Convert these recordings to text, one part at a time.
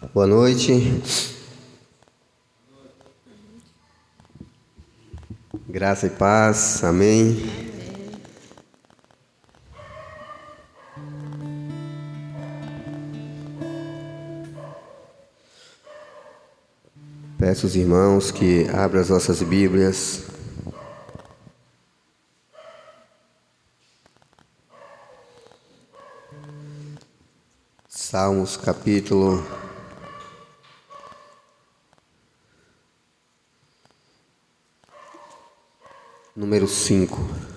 Boa noite. Graça e paz. Amém. Peço aos irmãos que abram as nossas Bíblias. Salmos capítulo número 5.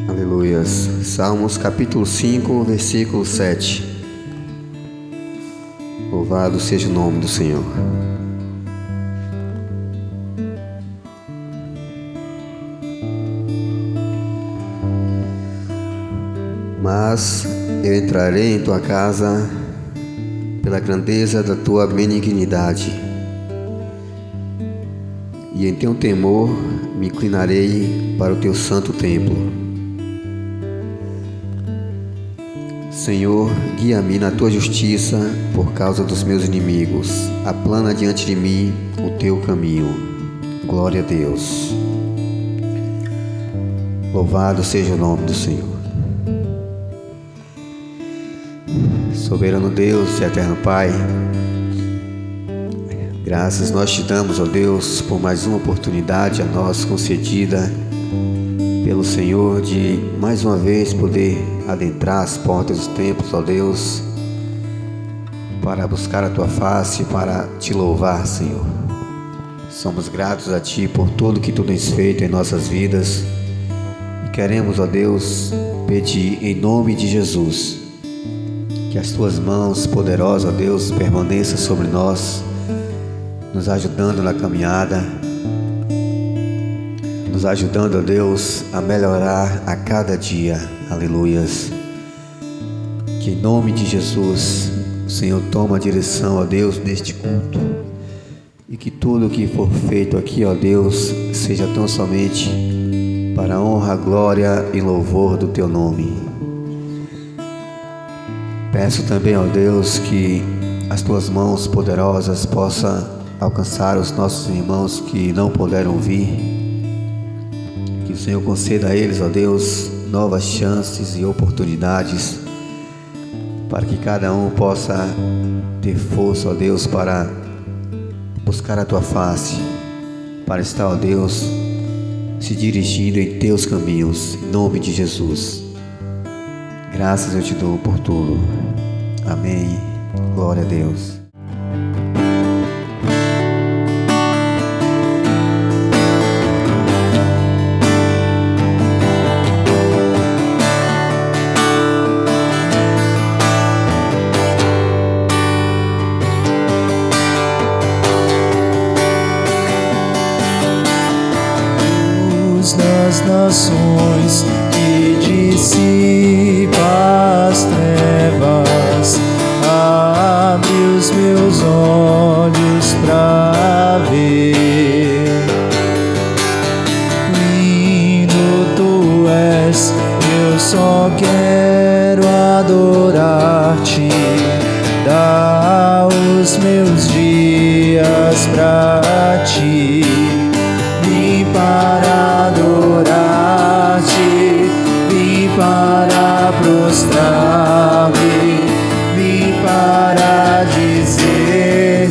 Aleluias. Salmos capítulo 5, versículo 7. Louvado seja o nome do Senhor. Mas eu entrarei em tua casa pela grandeza da tua benignidade, e em teu temor me inclinarei para o teu santo templo. Senhor, guia-me na tua justiça por causa dos meus inimigos. Aplana diante de mim o teu caminho. Glória a Deus. Louvado seja o nome do Senhor. Soberano Deus e eterno Pai, graças nós te damos, ó Deus, por mais uma oportunidade a nós concedida pelo Senhor de mais uma vez poder adentrar as portas dos templos, ó Deus, para buscar a tua face, para te louvar, Senhor. Somos gratos a ti por tudo que tu tens feito em nossas vidas e queremos, ó Deus, pedir em nome de Jesus que as tuas mãos poderosas, ó Deus, permaneçam sobre nós, nos ajudando na caminhada, nos ajudando, ó Deus, a melhorar a cada dia. Aleluias. Que em nome de Jesus, o Senhor toma a direção, ó Deus, neste culto, e que tudo que for feito aqui, ó Deus, seja tão somente para a honra, glória e louvor do teu nome. Peço também, ó Deus, que as tuas mãos poderosas possam alcançar os nossos irmãos que não puderam vir. Que o Senhor conceda a eles, ó Deus, novas chances e oportunidades, para que cada um possa ter força, ó Deus, para buscar a tua face, para estar, ó Deus, se dirigindo em teus caminhos, em nome de Jesus. Graças eu te dou por tudo. Amém. Glória a Deus. Das nações que dissipa as trevas, abre os meus olhos pra ver. Lindo tu és, eu só quero adorar-te. Dá os meus dias pra ti. Vim para adorar-te, vim para prostrar-me, vim para dizer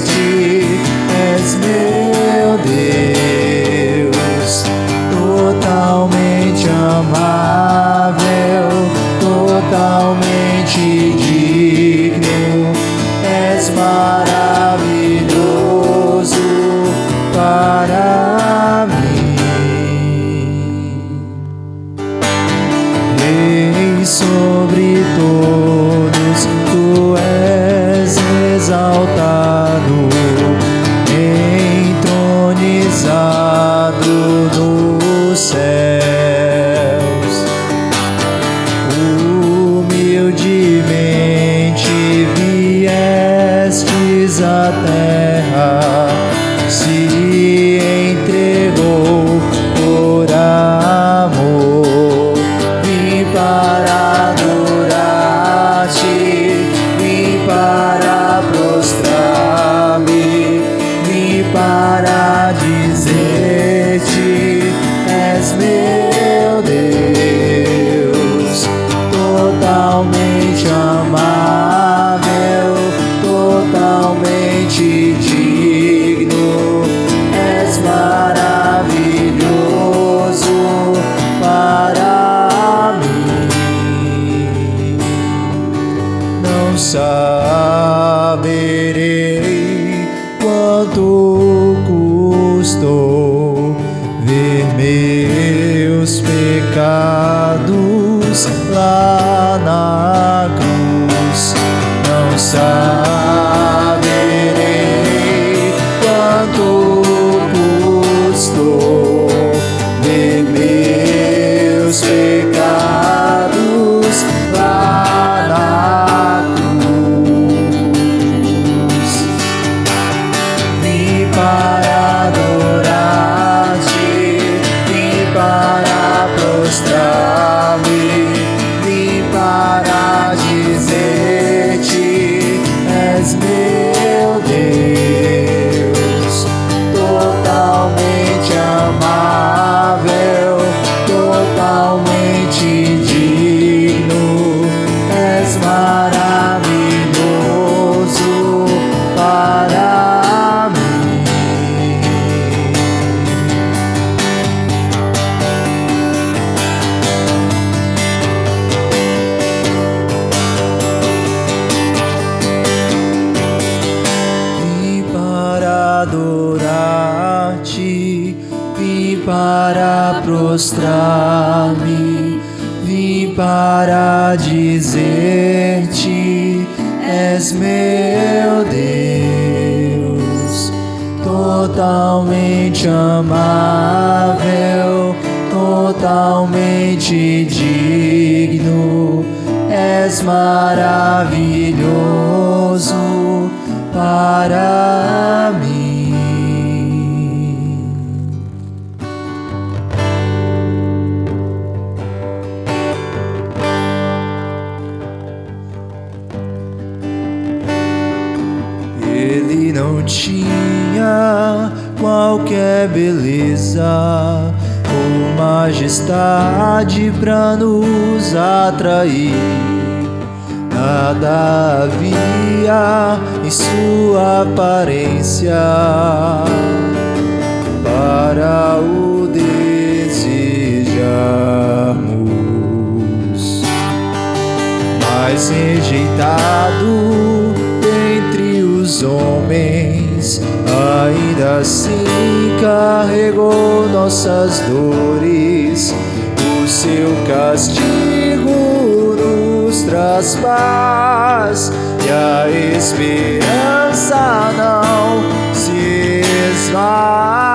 para prostrar-me, vim para dizer-te: és meu Deus, totalmente amável, totalmente digno, és maravilhoso para mim. Ele não tinha qualquer beleza ou majestade pra nos atrair. Nada havia em sua aparência para o desejarmos, mas rejeitado dentre os homens, ainda assim carregou nossas dores. O seu castigo nos traz paz, e a esperança não se esvai.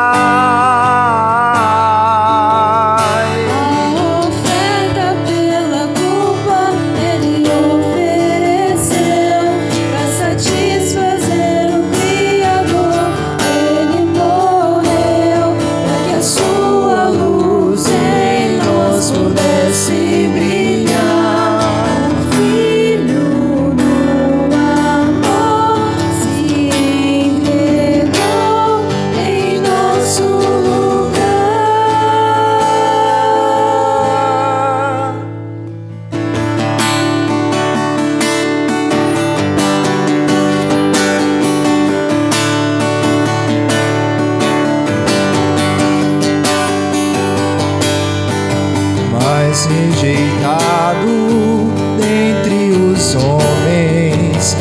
Rejeitado dentre os homens,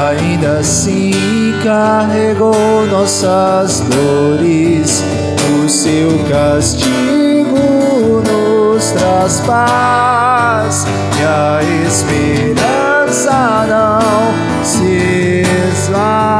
ainda assim carregou nossas dores. O seu castigo nos traz paz, e a esperança não se esvai.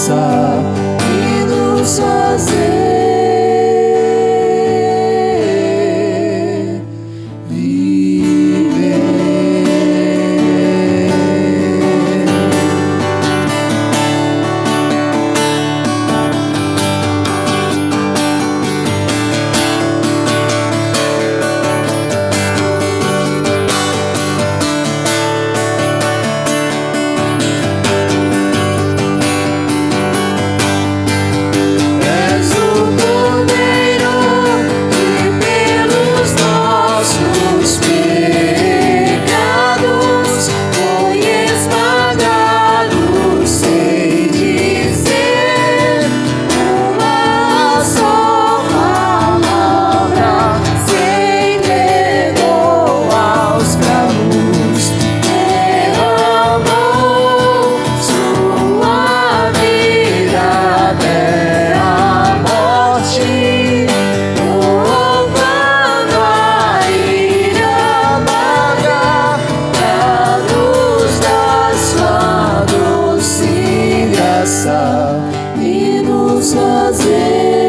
E nos fazer viver. És o e nos fazer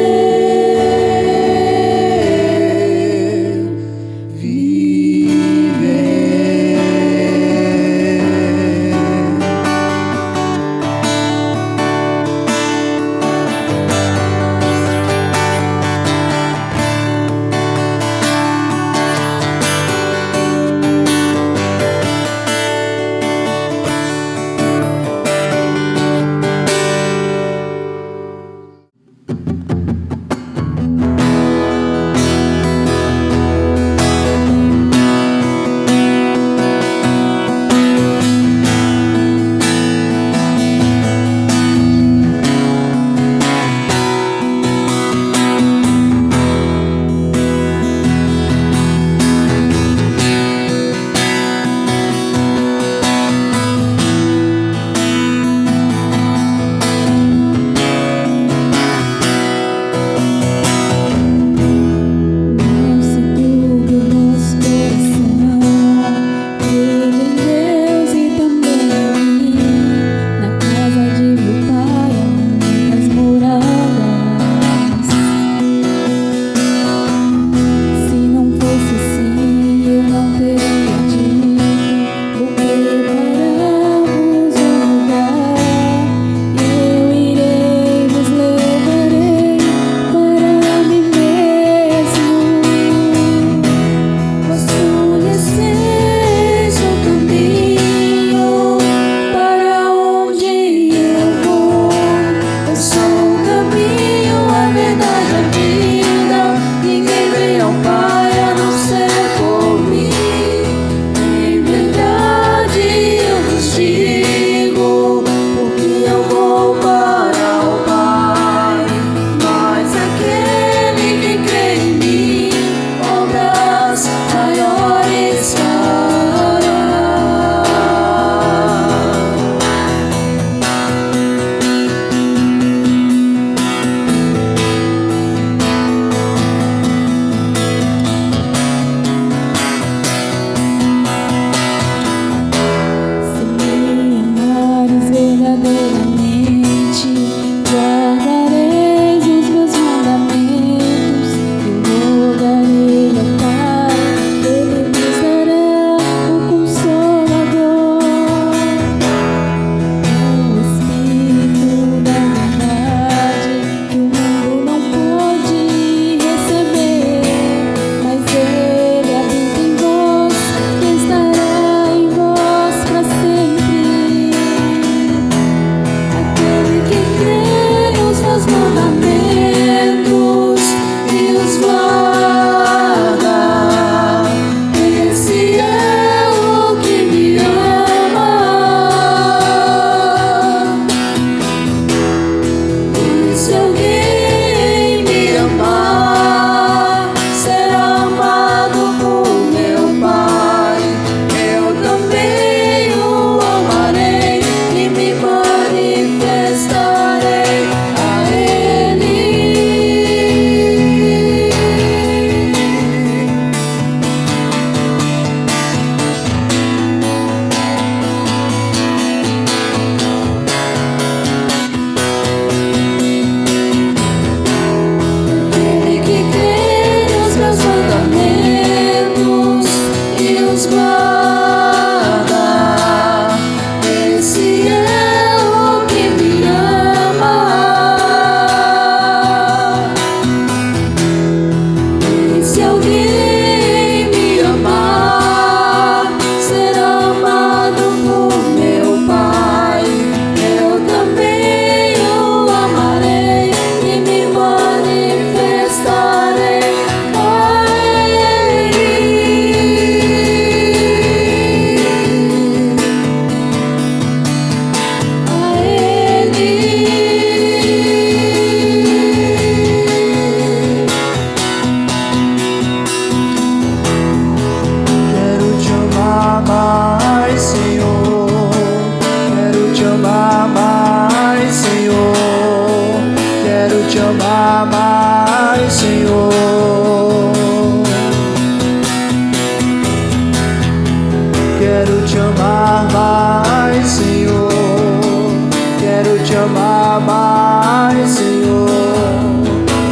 mais, Senhor.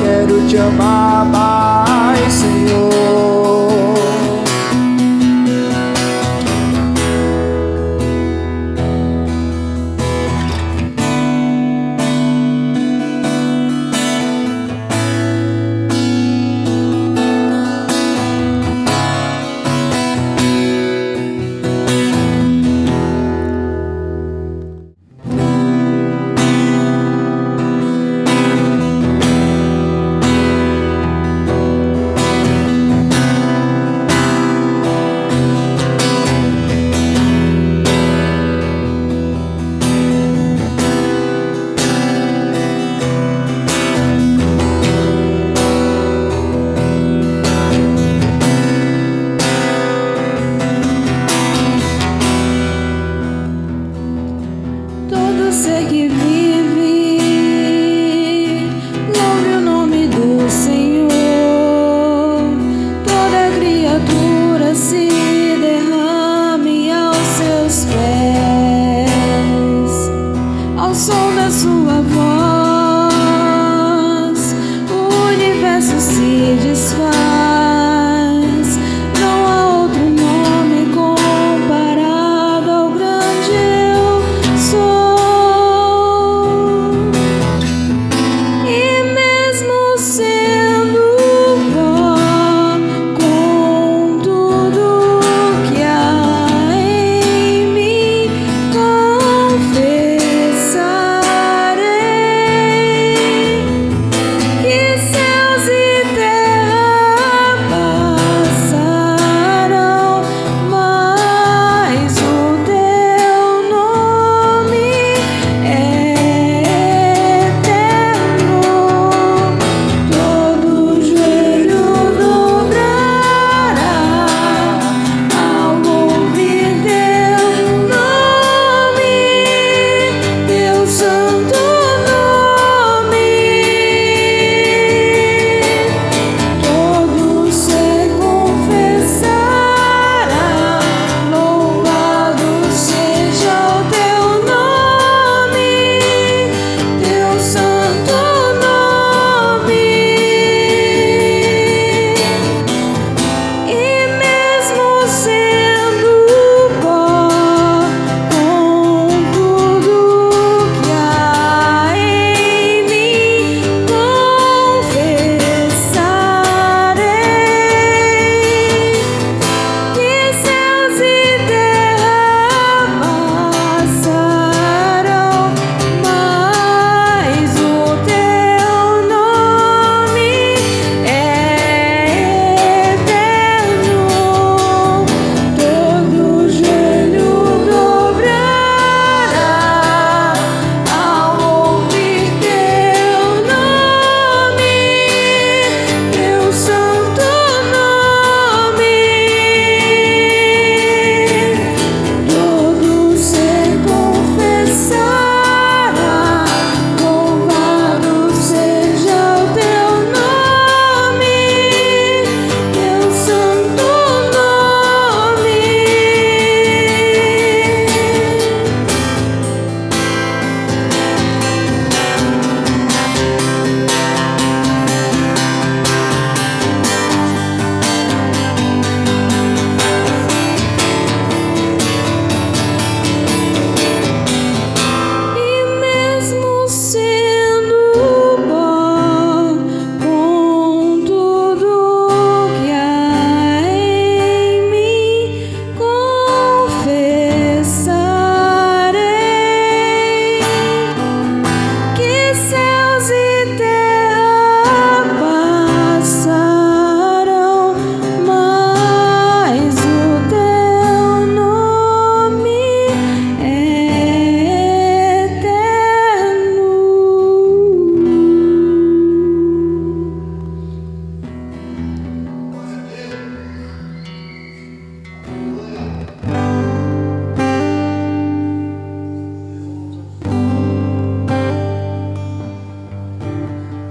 Quero te amar mais, Senhor. Todo ser que vive, louve o nome do Senhor. Toda criatura se derrame aos seus pés. Ao som da sua voz, o universo se desfaz. Não há outro nome comparado ao grande eu sou.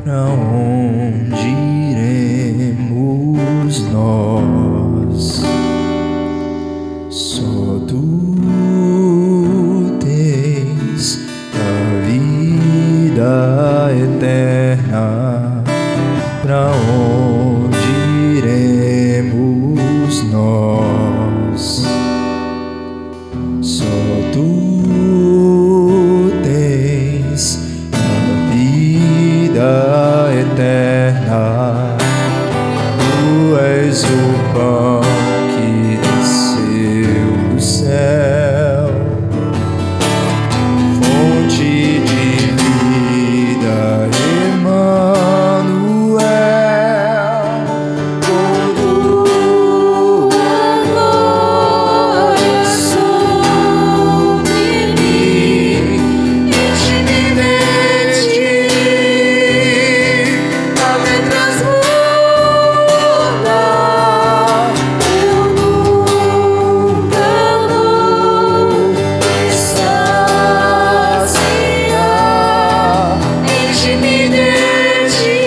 Pra onde iremos nós? Só tu tens a vida Pra onde iremos nós? Só tu tens a vida eterna. Tu és o pão que desceu do céu, fonte de vida, Emmanuel. Com tua glória sobre mim, enche-me de ti, até transborda. Eu nunca vou me saciar. Enche-me de ti,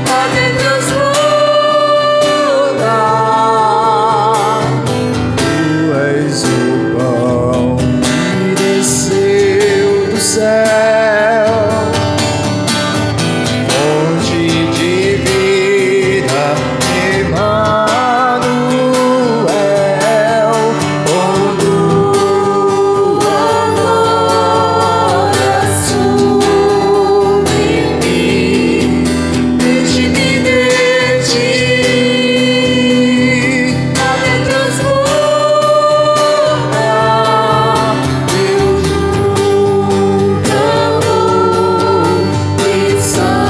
até transborda. Tu és o pão que desceu do céu, fonte de vida, Emmanuel. Com tua glória sobre mim, enche-me de ti, até transborda. Eu nunca vou me saciar.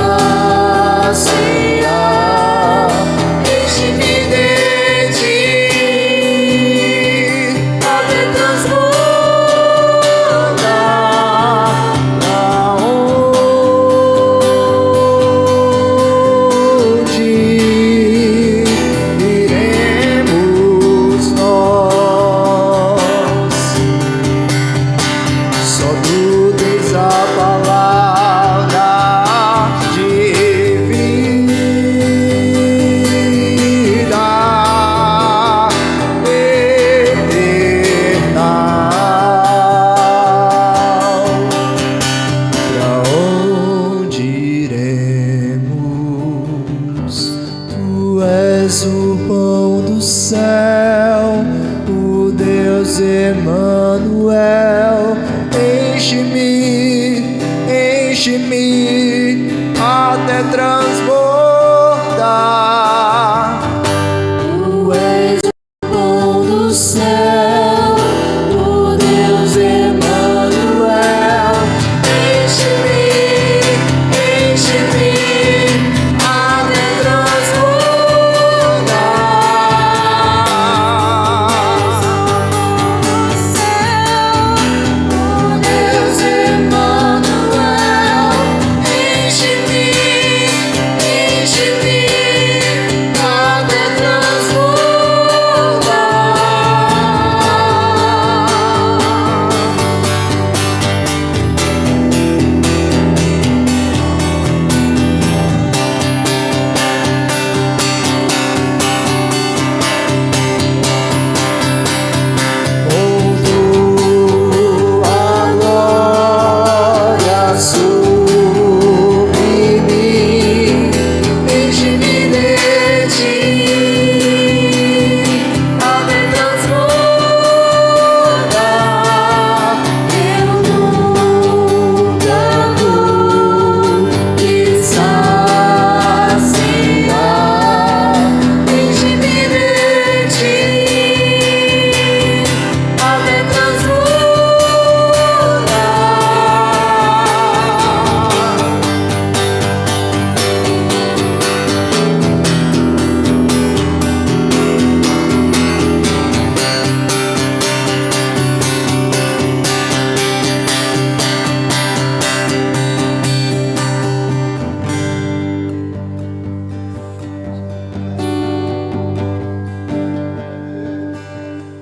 Enche-me de ti, até transborda. Pra onde iremos nós? Só tu tens a palavra de vida eterna. Pra onde iremos? Tu és o pão do céu, o Deus Emmanuel. Enche-me, enche-me até transbordar. Tu és o pão do céu, o Deus Emmanuel. Enche-me, enche-me até transbordar. Deus Emmanuel, enche-me, enche-me até transbordar. Com tua glória sobre mim, enche-me de ti, até transborda. Eu nunca vou me saciar. Enche-me de ti, até transborda.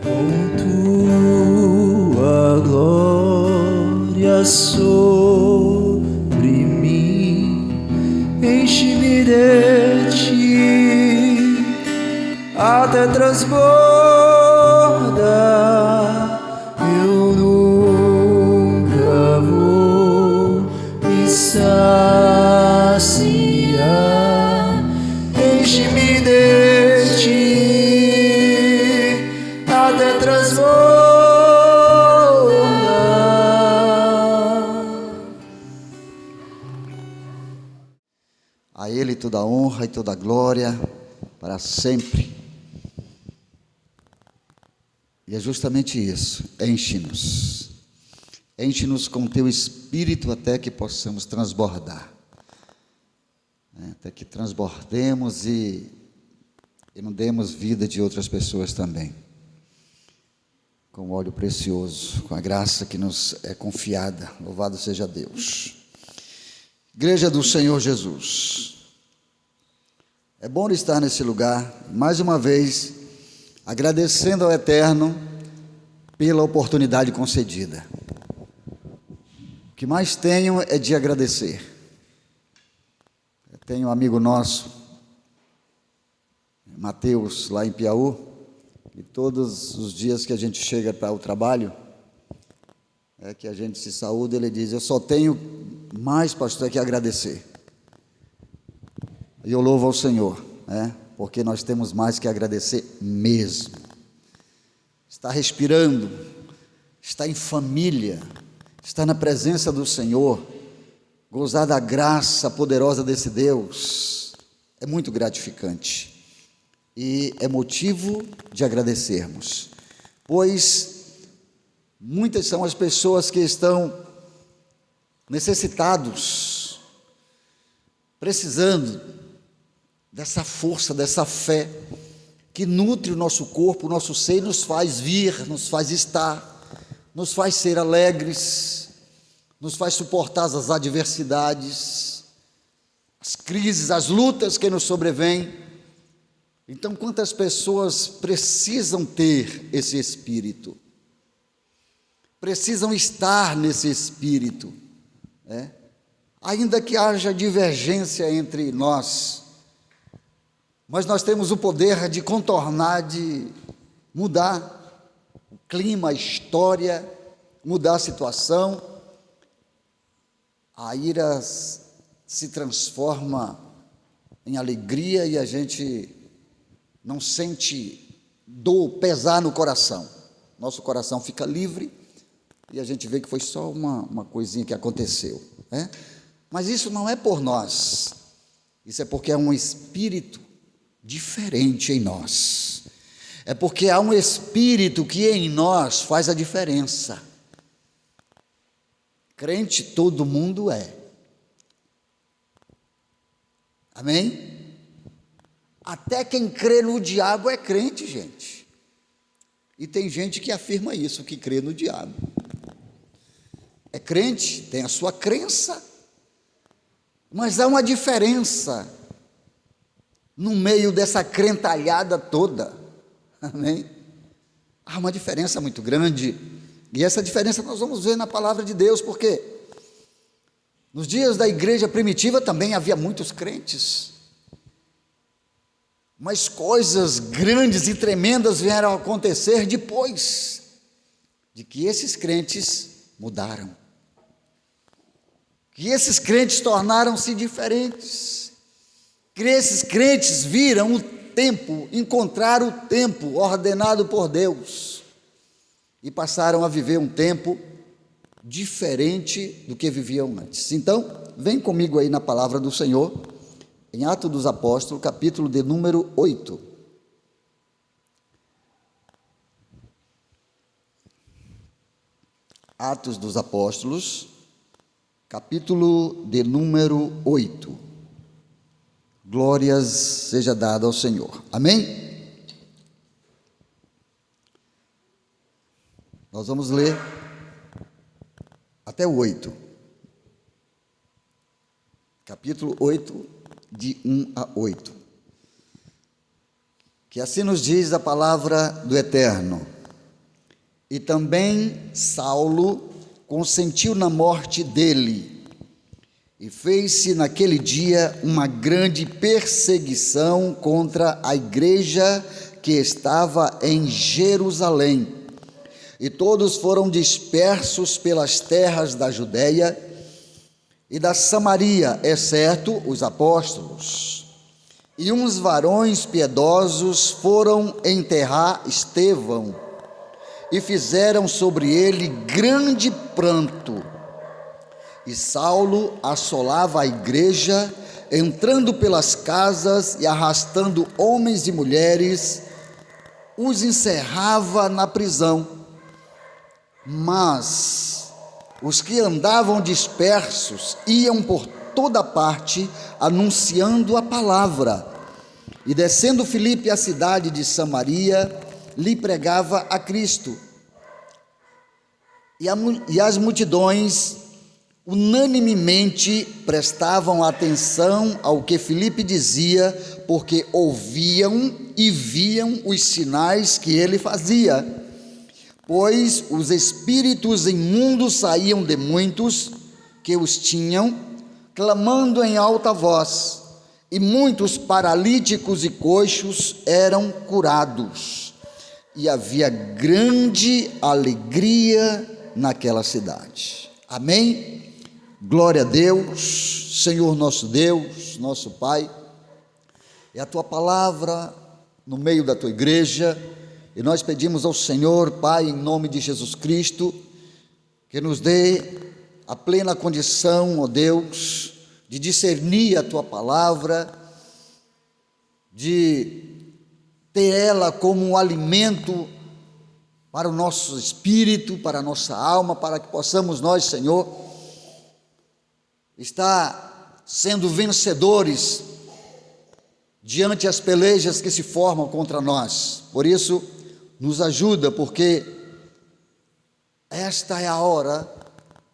Com tua glória sobre mim, enche-me de ti, até transborda. Eu nunca vou me saciar. A Ele toda a honra e toda a glória para sempre. E é justamente isso, enche-nos. Enche-nos com Teu Espírito até que possamos transbordar. Até que transbordemos e inundemos vida de outras pessoas também. Com o óleo precioso, com a graça que nos é confiada. Louvado seja Deus. Igreja do Senhor Jesus. É bom estar nesse lugar, mais uma vez, agradecendo ao Eterno pela oportunidade concedida. O que mais tenho é de agradecer. Eu tenho um amigo nosso, Mateus, lá em Piauí, e todos os dias que a gente chega para o trabalho, que a gente se saúda, ele diz: eu só tenho mais, pastor, que agradecer. E eu louvo ao Senhor, porque nós temos mais que agradecer mesmo. Está respirando, está em família, está na presença do Senhor, gozar da graça poderosa desse Deus, é muito gratificante. E é motivo de agradecermos, pois muitas são as pessoas que estão necessitados, precisando dessa força, dessa fé, que nutre o nosso corpo, o nosso ser, nos faz vir, nos faz estar, nos faz ser alegres, nos faz suportar as adversidades, as crises, as lutas que nos sobrevêm. Então, quantas pessoas precisam ter esse espírito? Precisam estar nesse espírito, ainda que haja divergência entre nós, mas nós temos o poder de contornar, de mudar o clima, a história, mudar a situação. A ira se transforma em alegria e a gente não sente dor, pesar no coração. Nosso coração fica livre e a gente vê que foi só uma coisinha que aconteceu, Mas isso não é por nós, isso é porque há um espírito diferente em nós, é porque há um espírito que em nós faz a diferença. Crente todo mundo é, amém? Até quem crê no diabo é crente, gente. E tem gente que afirma isso, que crê no diabo. É crente, tem a sua crença, mas há uma diferença no meio dessa crentalhada toda, amém? Há uma diferença muito grande, e essa diferença nós vamos ver na palavra de Deus, porque nos dias da igreja primitiva também havia muitos crentes, mas coisas grandes e tremendas vieram a acontecer depois de que esses crentes mudaram, que esses crentes tornaram-se diferentes, que esses crentes viram o tempo, encontraram o tempo ordenado por Deus e passaram a viver um tempo diferente do que viviam antes. Então, vem comigo aí na palavra do Senhor, em Atos dos Apóstolos, capítulo de número 8. Atos dos Apóstolos, capítulo de número 8. Glórias seja dada ao Senhor. Amém? Nós vamos ler até o 8. Capítulo 8, de 1 a 8. Que assim nos diz a palavra do Eterno. E também Saulo consentiu na morte dele, e fez-se naquele dia uma grande perseguição contra a igreja que estava em Jerusalém, e todos foram dispersos pelas terras da Judéia e da Samaria, exceto os apóstolos. E uns varões piedosos foram enterrar Estevão, e fizeram sobre ele grande pranto. E Saulo assolava a igreja entrando pelas casas e arrastando homens e mulheres, os encerrava na prisão. Mas os que andavam dispersos iam por toda parte anunciando a palavra. E descendo Filipe à cidade de Samaria, lhe pregava a Cristo. E as multidões unanimemente prestavam atenção ao que Filipe dizia, porque ouviam e viam os sinais que ele fazia. Pois os espíritos imundos saíam de muitos que os tinham, clamando em alta voz, e muitos paralíticos e coxos eram curados. E havia grande alegria naquela cidade. Amém? Glória a Deus. Senhor nosso Deus, nosso Pai, é a Tua palavra no meio da Tua igreja, e nós pedimos ao Senhor, Pai, em nome de Jesus Cristo, que nos dê a plena condição, ó Deus, de discernir a Tua palavra, de ter ela como um alimento para o nosso espírito, para a nossa alma, para que possamos nós, Senhor, estar sendo vencedores diante as pelejas que se formam contra nós. Por isso, nos ajuda, porque esta é a hora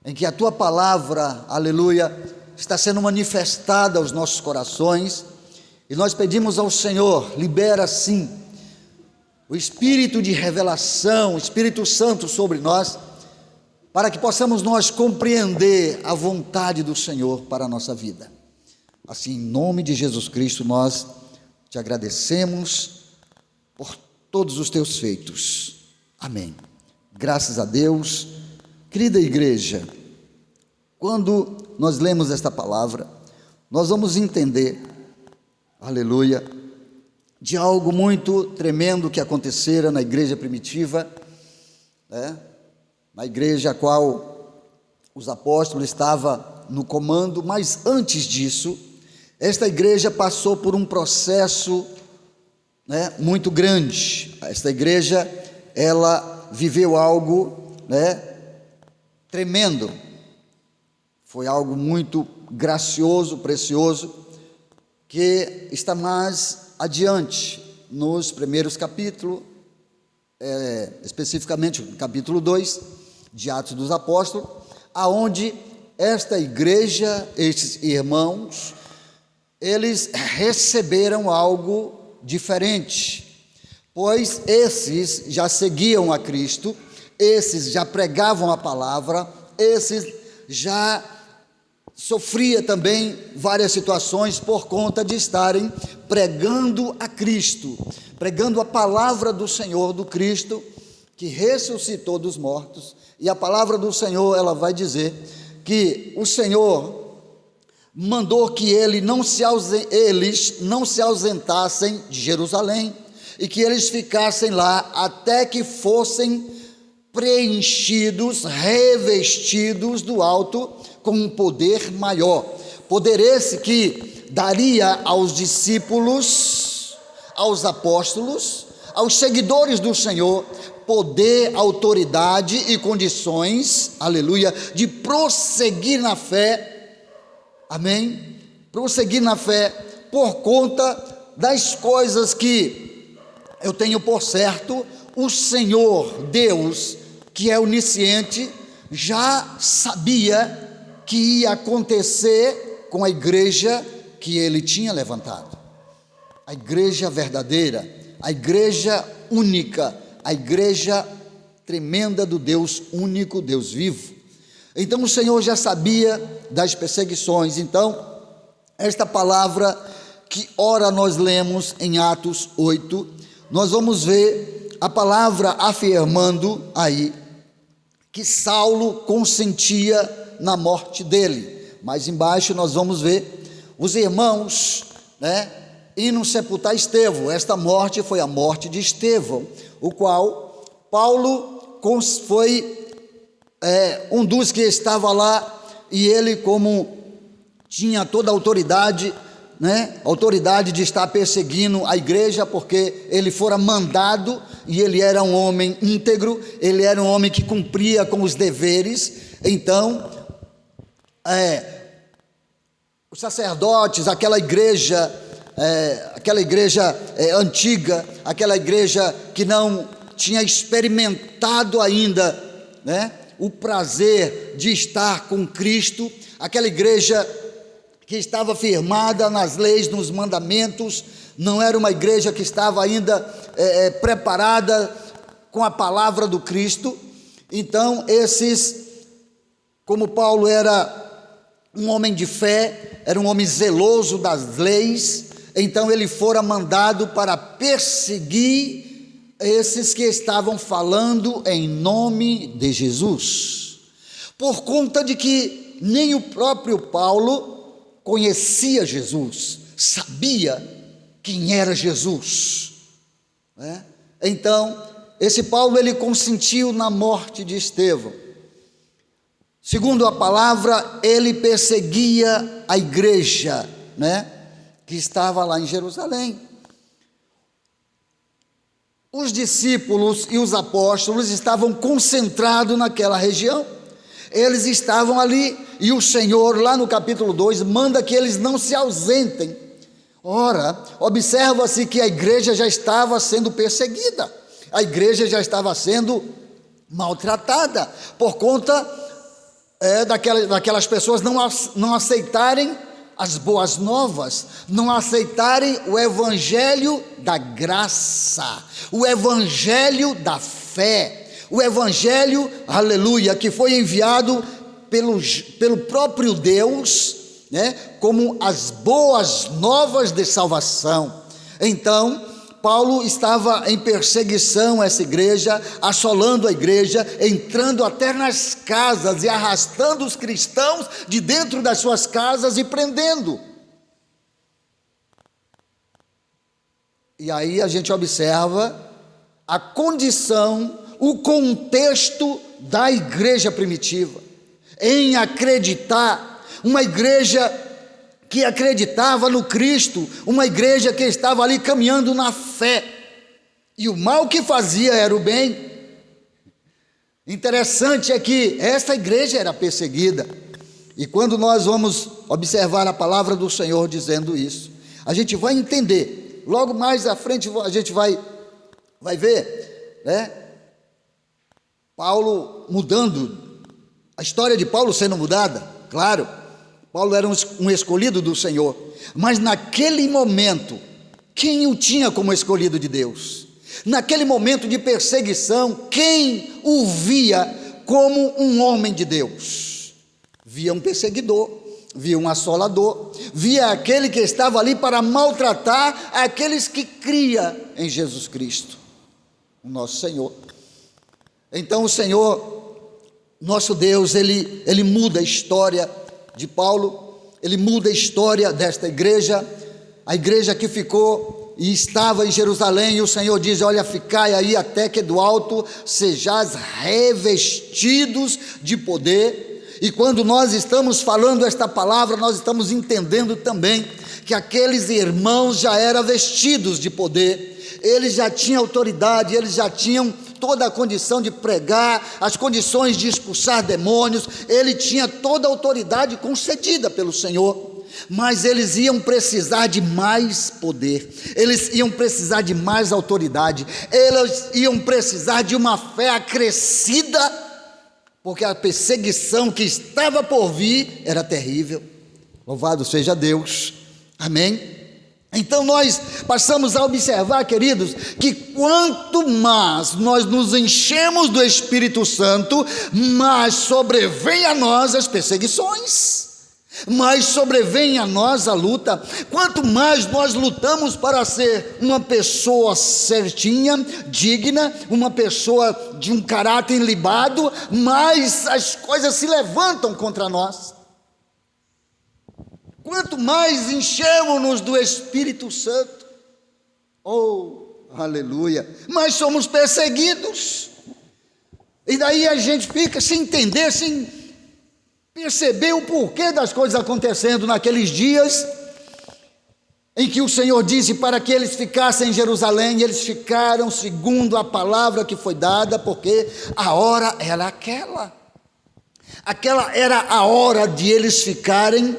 em que a Tua palavra, aleluia, está sendo manifestada aos nossos corações, e nós pedimos ao Senhor, libera sim o Espírito de revelação, o Espírito Santo sobre nós, para que possamos nós compreender a vontade do Senhor para a nossa vida. Assim, em nome de Jesus Cristo, nós te agradecemos por todos os teus feitos. Amém. Graças a Deus. Querida igreja, quando nós lemos esta palavra, nós vamos entender, aleluia, de algo muito tremendo que acontecera na igreja primitiva, na igreja a qual os apóstolos estavam no comando. Mas antes disso, esta igreja passou por um processo muito grande. Esta igreja, ela viveu algo tremendo, foi algo muito gracioso, precioso, que está mais adiante, nos primeiros capítulos, especificamente no capítulo 2 de Atos dos Apóstolos, aonde esta igreja, estes irmãos, eles receberam algo diferente, pois esses já seguiam a Cristo, esses já pregavam a palavra, esses já sofria também várias situações por conta de estarem pregando a Cristo, pregando a palavra do Senhor, do Cristo, que ressuscitou dos mortos. E a palavra do Senhor, ela vai dizer que o Senhor mandou que eles não se ausentassem de Jerusalém, e que eles ficassem lá até que fossem preenchidos, revestidos do alto com um poder maior. Poder esse que daria aos discípulos, aos apóstolos, aos seguidores do Senhor, poder, autoridade e condições, aleluia, de prosseguir na fé, amém? Prosseguir na fé por conta das coisas que eu tenho por certo, o Senhor Deus, que é onisciente, já sabia que ia acontecer com a igreja que ele tinha levantado, a igreja verdadeira, a igreja única, a igreja tremenda do Deus único, Deus vivo. Então o Senhor já sabia das perseguições. Então esta palavra que ora nós lemos em Atos 8, nós vamos ver a palavra afirmando aí que Saulo consentia na morte dele. Mais embaixo nós vamos ver os irmãos, indo sepultar Estevão. Esta morte foi a morte de Estevão, o qual Paulo foi um dos que estava lá, e ele, como tinha toda a autoridade, né, autoridade de estar perseguindo a igreja, porque ele fora mandado, e ele era um homem íntegro, ele era um homem que cumpria com os deveres. Então, os sacerdotes, aquela igreja antiga, aquela igreja que não tinha experimentado ainda, né, o prazer de estar com Cristo, aquela igreja que estava firmada nas leis, nos mandamentos, não era uma igreja que estava ainda preparada com a palavra do Cristo. Então como Paulo era um homem de fé, era um homem zeloso das leis, então ele fora mandado para perseguir esses que estavam falando em nome de Jesus, por conta de que nem o próprio Paulo conhecia Jesus, sabia quem era Jesus, né? Então, esse Paulo, ele consentiu na morte de Estevão. Segundo a palavra, ele perseguia a igreja, né, que estava lá em Jerusalém. Os discípulos e os apóstolos estavam concentrados naquela região, eles estavam ali, e o Senhor, lá no capítulo 2, manda que eles não se ausentem. Ora, observa-se que a igreja já estava sendo perseguida, a igreja já estava sendo maltratada, por conta daquelas pessoas não aceitarem as boas novas, não aceitarem o evangelho da graça, o evangelho da fé, o evangelho, aleluia, que foi enviado pelo próprio Deus, né, como as boas novas de salvação. Então, Paulo estava em perseguição a essa igreja, assolando a igreja, entrando até nas casas e arrastando os cristãos de dentro das suas casas e prendendo. E aí a gente observa a condição, o contexto da igreja primitiva, em acreditar, uma igreja que acreditava no Cristo, uma igreja que estava ali caminhando na fé, e o mal que fazia era o bem. Interessante é que essa igreja era perseguida, e quando nós vamos observar a palavra do Senhor dizendo isso, a gente vai entender, logo mais à frente a gente vai ver, né, Paulo mudando, a história de Paulo sendo mudada, claro. Paulo era um escolhido do Senhor, mas naquele momento, quem o tinha como escolhido de Deus? Naquele momento de perseguição, quem o via como um homem de Deus? Via um perseguidor, via um assolador, via aquele que estava ali para maltratar aqueles que criam em Jesus Cristo, o nosso Senhor. Então o Senhor, nosso Deus, ele muda a história de Paulo, ele muda a história desta igreja, a igreja que ficou e estava em Jerusalém, e o Senhor diz: olha, ficai aí até que do alto sejais revestidos de poder. E quando nós estamos falando esta palavra, nós estamos entendendo também que aqueles irmãos já eram vestidos de poder, eles já tinham autoridade, eles já tinham toda a condição de pregar, as condições de expulsar demônios, ele tinha toda a autoridade concedida pelo Senhor, mas eles iam precisar de mais poder, eles iam precisar de mais autoridade, eles iam precisar de uma fé acrescida, porque a perseguição que estava por vir era terrível. Louvado seja Deus, amém? Então nós passamos a observar, queridos, que quanto mais nós nos enchemos do Espírito Santo, mais sobrevém a nós as perseguições, mais sobrevém a nós a luta. Quanto mais nós lutamos para ser uma pessoa certinha, digna, uma pessoa de um caráter ilibado, mais as coisas se levantam contra nós. Quanto mais enchemos-nos do Espírito Santo, oh, aleluia, mais somos perseguidos. E daí a gente fica sem entender, sem perceber o porquê das coisas acontecendo naqueles dias. em que o Senhor disse para que eles ficassem em Jerusalém, e eles ficaram segundo a palavra que foi dada, porque a hora era aquela. Aquela era a hora de eles ficarem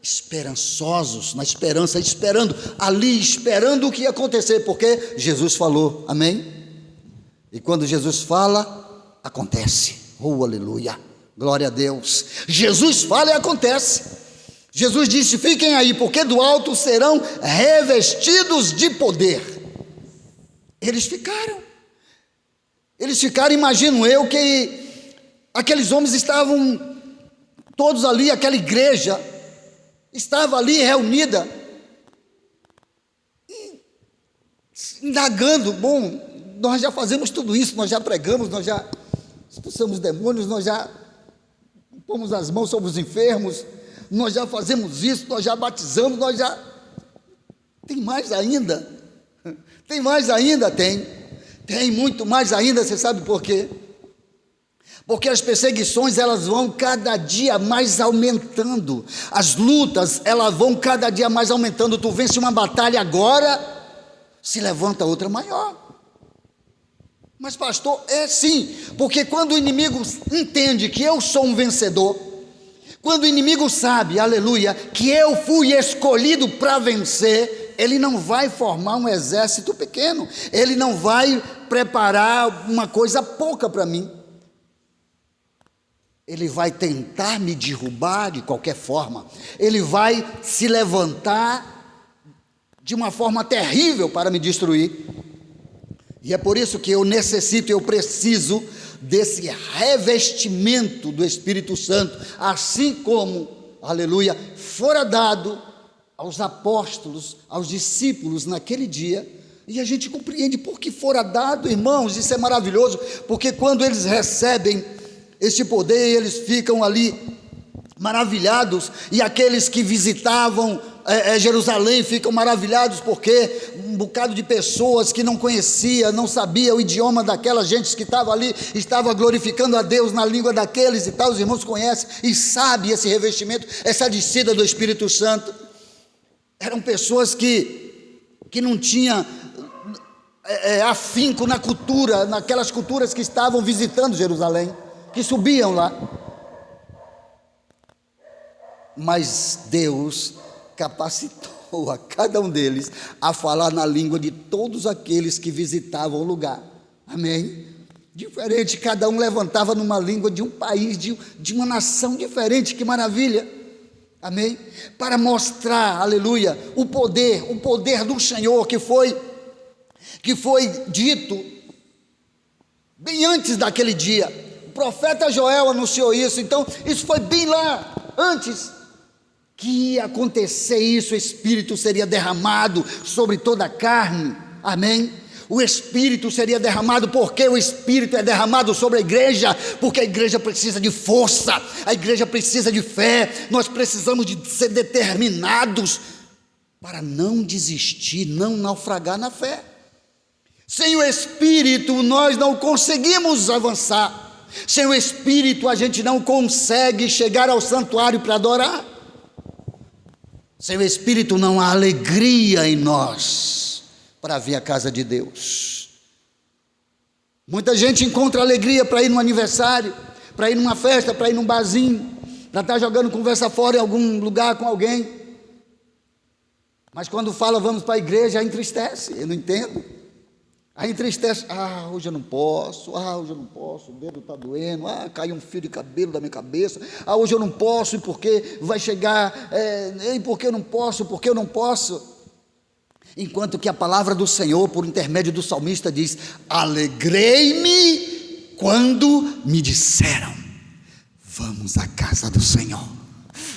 esperançosos, na esperança, esperando o que ia acontecer, porque Jesus falou, amém? E quando Jesus fala, acontece. Oh, aleluia, glória a Deus. Jesus fala e acontece. Jesus disse: fiquem aí, porque do alto serão revestidos de poder. Eles ficaram, imagino eu, que aqueles homens estavam todos ali, aquela igreja estava ali reunida, indagando: bom, nós já fazemos tudo isso, nós já pregamos, nós já expulsamos demônios, nós já pomos as mãos sobre os enfermos, nós já fazemos isso, nós já batizamos, nós já... Tem mais ainda? Tem mais ainda? Tem muito mais ainda. Você sabe por quê? Porque as perseguições, elas vão cada dia mais aumentando, as lutas, elas vão cada dia mais aumentando. Tu vence uma batalha agora, se levanta outra maior. Mas pastor, é sim, porque quando o inimigo entende que eu sou um vencedor, quando o inimigo sabe, aleluia, que eu fui escolhido para vencer, ele não vai formar um exército pequeno, ele não vai preparar uma coisa pouca para mim. Ele vai tentar me derrubar de qualquer forma, ele vai se levantar de uma forma terrível para me destruir. E é por isso que eu preciso desse revestimento do Espírito Santo, assim como, aleluia, fora dado aos apóstolos, aos discípulos naquele dia. E a gente compreende por que fora dado, irmãos. Isso é maravilhoso, porque quando eles recebem este poder, eles ficam ali maravilhados, e aqueles que visitavam Jerusalém ficam maravilhados, porque um bocado de pessoas que não conhecia, não sabia o idioma daquela gente que estava ali, estava glorificando a Deus na língua daqueles e tal. Os irmãos conhecem e sabem esse revestimento, essa descida do Espírito Santo. Eram pessoas que não tinham afinco na cultura, naquelas culturas que estavam visitando Jerusalém, que subiam lá. Mas Deus capacitou a cada um deles a falar na língua de todos aqueles que visitavam o lugar, amém? Diferente, cada um levantava numa língua de um país, de uma nação diferente. Que maravilha, amém? Para mostrar, aleluia, o poder do Senhor que foi dito bem antes daquele dia. O profeta Joel anunciou isso, então isso foi bem lá antes que ia acontecer isso. O Espírito seria derramado sobre toda a carne, amém? O Espírito seria derramado. Porque o Espírito é derramado sobre a igreja? Porque a igreja precisa de força, a igreja precisa de fé, nós precisamos de ser determinados para não desistir, não naufragar na fé. Sem o Espírito nós não conseguimos avançar, sem o Espírito a gente não consegue chegar ao santuário para adorar. Sem o Espírito não há alegria em nós para vir à casa de Deus. Muita gente encontra alegria para ir num aniversário, para ir numa festa, para ir num barzinho, para estar jogando conversa fora em algum lugar com alguém. Mas quando fala vamos para a igreja, entristece. Eu não entendo. Aí entristece: hoje eu não posso, o dedo está doendo, caiu um fio de cabelo da minha cabeça, hoje eu não posso, e porque vai chegar, e porque eu não posso, enquanto que a palavra do Senhor, por intermédio do salmista, diz: alegrei-me quando me disseram, vamos à casa do Senhor.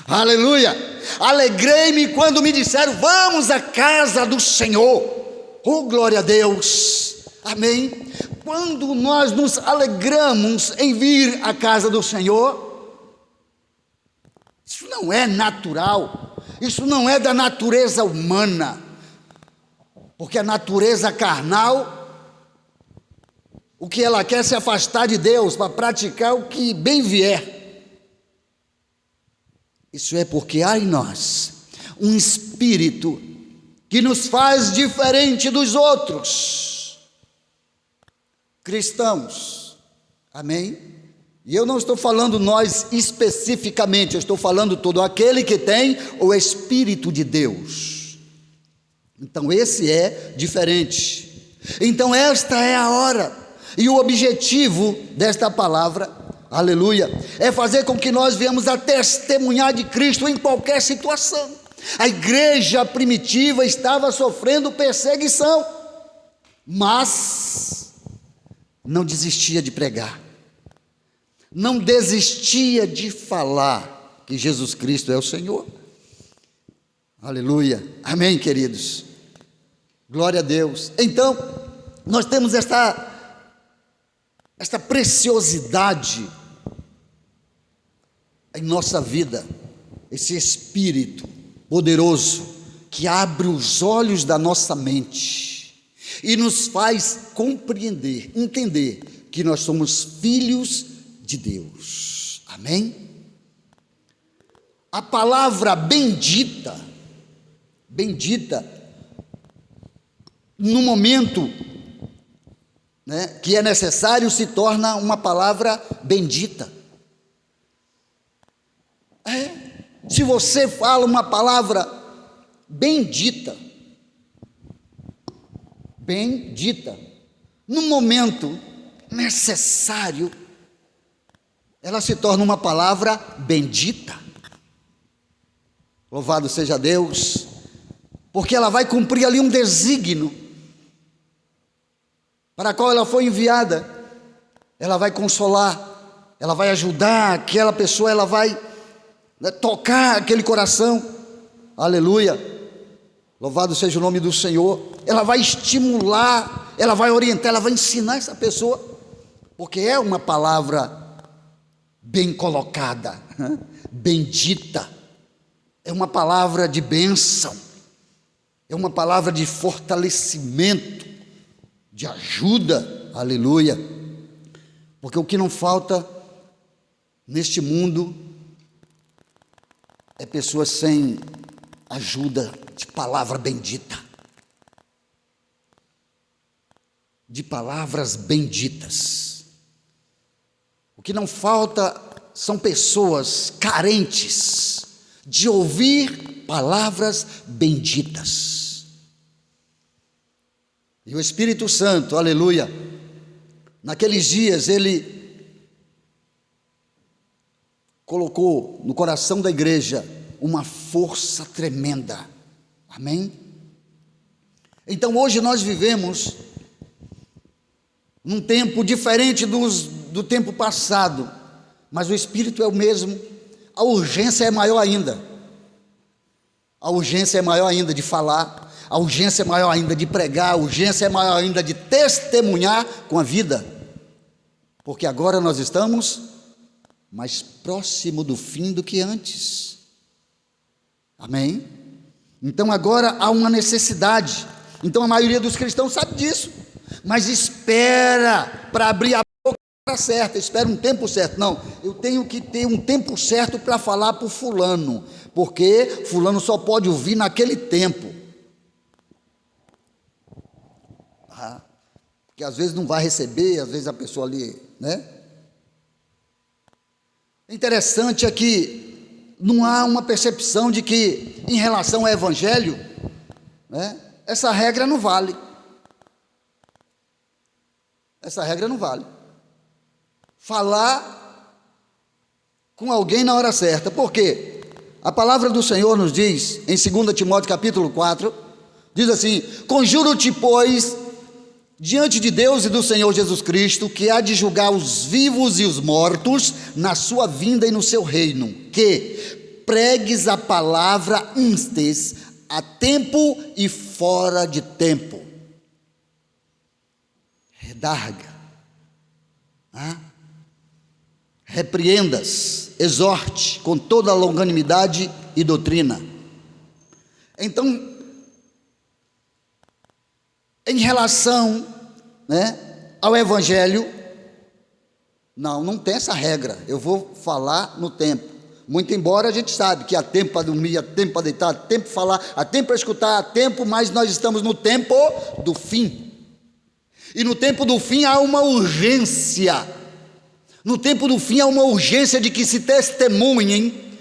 Aleluia, alegrei-me quando me disseram, vamos à casa do Senhor. Oh, glória a Deus, amém? Quando nós nos alegramos em vir à casa do Senhor, isso não é natural, isso não é da natureza humana, porque a natureza carnal, o que ela quer é se afastar de Deus para praticar o que bem vier. Isso é porque há em nós um espírito que nos faz diferente dos outros cristãos. Amém? E eu não estou falando nós especificamente, eu estou falando todo aquele que tem o Espírito de Deus. Então esse é diferente. Então esta é a hora e o objetivo desta palavra, aleluia, é fazer com que nós venhamos a testemunhar de Cristo em qualquer situação. A igreja primitiva estava sofrendo perseguição, mas não desistia de pregar, não desistia de falar que Jesus Cristo é o Senhor. Aleluia, amém, queridos, glória a Deus. Então nós temos esta preciosidade em nossa vida, esse Espírito poderoso que abre os olhos da nossa mente e nos faz compreender, entender que nós somos filhos de Deus. Amém? A palavra bendita, no momento, né, que é necessário, se torna uma palavra bendita. Se você fala uma palavra bendita, no momento necessário, ela se torna uma palavra bendita. Louvado seja Deus, porque ela vai cumprir ali um desígnio para a qual ela foi enviada. Ela vai consolar, ela vai ajudar aquela pessoa, ela vai tocar aquele coração, aleluia, louvado seja o nome do Senhor. Ela vai estimular, ela vai orientar, ela vai ensinar essa pessoa, porque é uma palavra bem colocada, bendita, é uma palavra de bênção, é uma palavra de fortalecimento, de ajuda, aleluia, porque o que não falta neste mundo é pessoas sem ajuda de palavra bendita, de palavras benditas. O que não falta são pessoas carentes de ouvir palavras benditas. E o Espírito Santo, aleluia, naqueles dias ele colocou no coração da igreja uma força tremenda, amém? Então hoje nós vivemos num tempo diferente do tempo passado, mas o Espírito é o mesmo, a urgência é maior ainda, de falar, a urgência é maior ainda de pregar, a urgência é maior ainda de testemunhar com a vida, porque agora nós estamos mais próximo do fim do que antes, amém? Então agora há uma necessidade, então a maioria dos cristãos sabe disso, mas espera para abrir a boca certa, espera um tempo certo. Não, eu tenho que ter um tempo certo para falar para o fulano, porque fulano só pode ouvir naquele tempo, porque às vezes não vai receber, às vezes a pessoa ali, né? Interessante é que não há uma percepção de que, em relação ao Evangelho, né, essa regra não vale. Essa regra não vale. Falar com alguém na hora certa. Por quê? A palavra do Senhor nos diz, em 2 Timóteo capítulo 4, diz assim: conjuro-te, pois, diante de Deus e do Senhor Jesus Cristo, que há de julgar os vivos e os mortos na sua vinda e no seu reino, que pregues a palavra instes a tempo e fora de tempo. Redarga, repreendas, exorte com toda a longanimidade e doutrina. Então, em relação, né, ao Evangelho, não tem essa regra, eu vou falar no tempo, Muito embora a gente sabe que há tempo para dormir, há tempo para deitar, há tempo para falar, há tempo para escutar, há tempo, mas nós estamos no tempo do fim. E no tempo do fim há uma urgência. No tempo do fim há uma urgência de que se testemunhem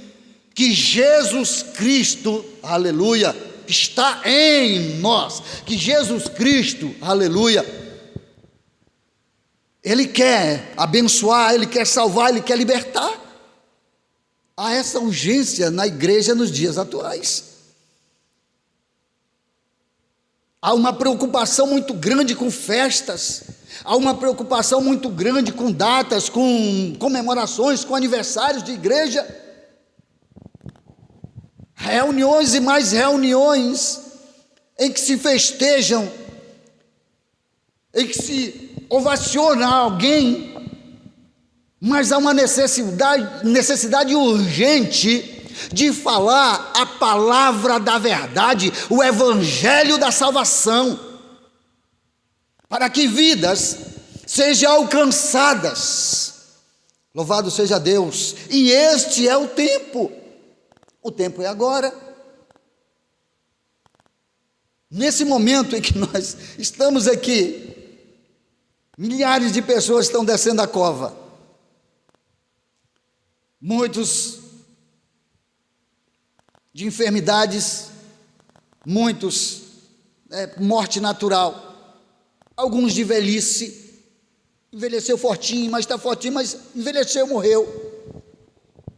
que Jesus Cristo, aleluia, está em nós. Que Jesus Cristo, aleluia, Ele quer abençoar, Ele quer salvar, Ele quer libertar. Há essa urgência na igreja nos dias atuais. Há uma preocupação muito grande com festas, há uma preocupação muito grande com datas, com comemorações, com aniversários de igreja, reuniões e mais reuniões, em que se festejam, em que se ovaciona alguém, mas há uma necessidade urgente de falar a palavra da verdade, o evangelho da salvação, para que vidas sejam alcançadas. Louvado seja Deus. E este é o tempo é agora. Nesse momento em que nós estamos aqui, milhares de pessoas estão descendo a cova, muitos de enfermidades, muitos morte natural, alguns de velhice, envelheceu fortinho, mas está fortinho, mas envelheceu, morreu.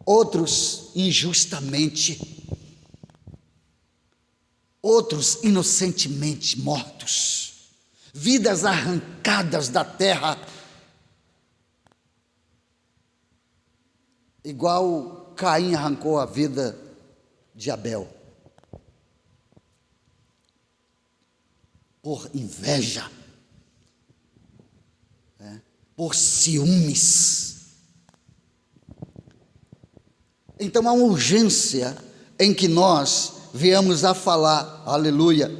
Outros injustamente, outros inocentemente mortos, vidas arrancadas da terra, igual Caim arrancou a vida de Abel, por inveja, por ciúmes. Então há uma urgência em que nós viemos a falar, aleluia,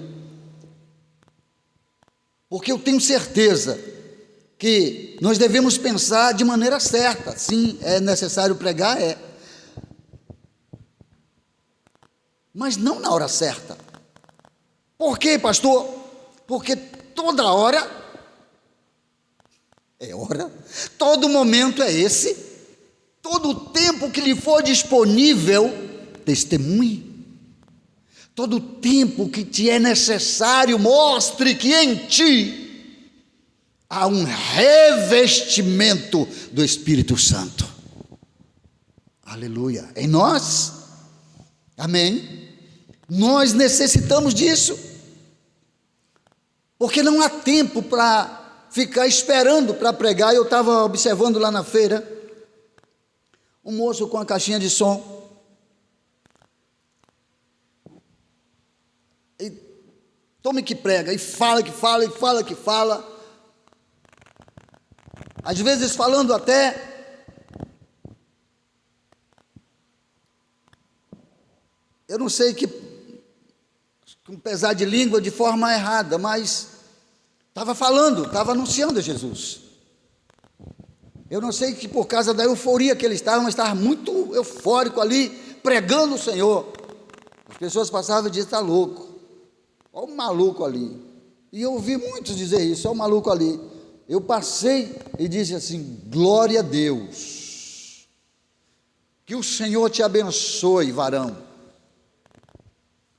porque eu tenho certeza que nós devemos pensar de maneira certa. Sim, é necessário pregar, mas não na hora certa. Por quê, pastor? Porque toda hora é hora, todo momento é esse, todo o tempo que lhe for disponível, testemunhe. Todo o tempo que te é necessário, mostre que em ti há um revestimento do Espírito Santo. Aleluia. Em nós, amém? Nós necessitamos disso, porque não há tempo para ficar esperando para pregar. Eu estava observando lá na feira um moço com a caixinha de som, e tome que prega, e fala que fala, e fala que fala, às vezes falando até, eu não sei que, com pesar de língua, de forma errada, mas estava falando, estava anunciando a Jesus. Eu não sei que por causa da euforia que ele estava, mas estava muito eufórico ali, pregando o Senhor. As pessoas passavam e diziam: está louco, olha o maluco ali. E eu ouvi muitos dizer isso: olha o maluco ali. Eu passei e disse assim: glória a Deus, que o Senhor te abençoe, varão,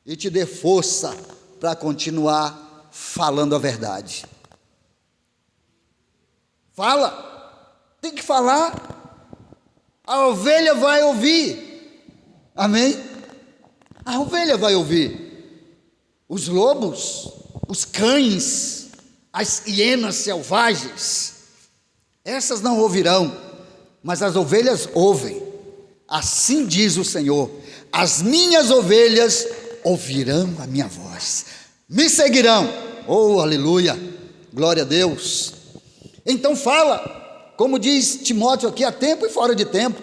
e te dê força para continuar falando a verdade. Fala, tem que falar, a ovelha vai ouvir, amém? A ovelha vai ouvir. Os lobos, os cães, as hienas selvagens, essas não ouvirão, mas as ovelhas ouvem. Assim diz o Senhor: as minhas ovelhas ouvirão a minha voz, me seguirão. Oh, aleluia, glória a Deus. Então fala, como diz Timóteo aqui, há tempo e fora de tempo.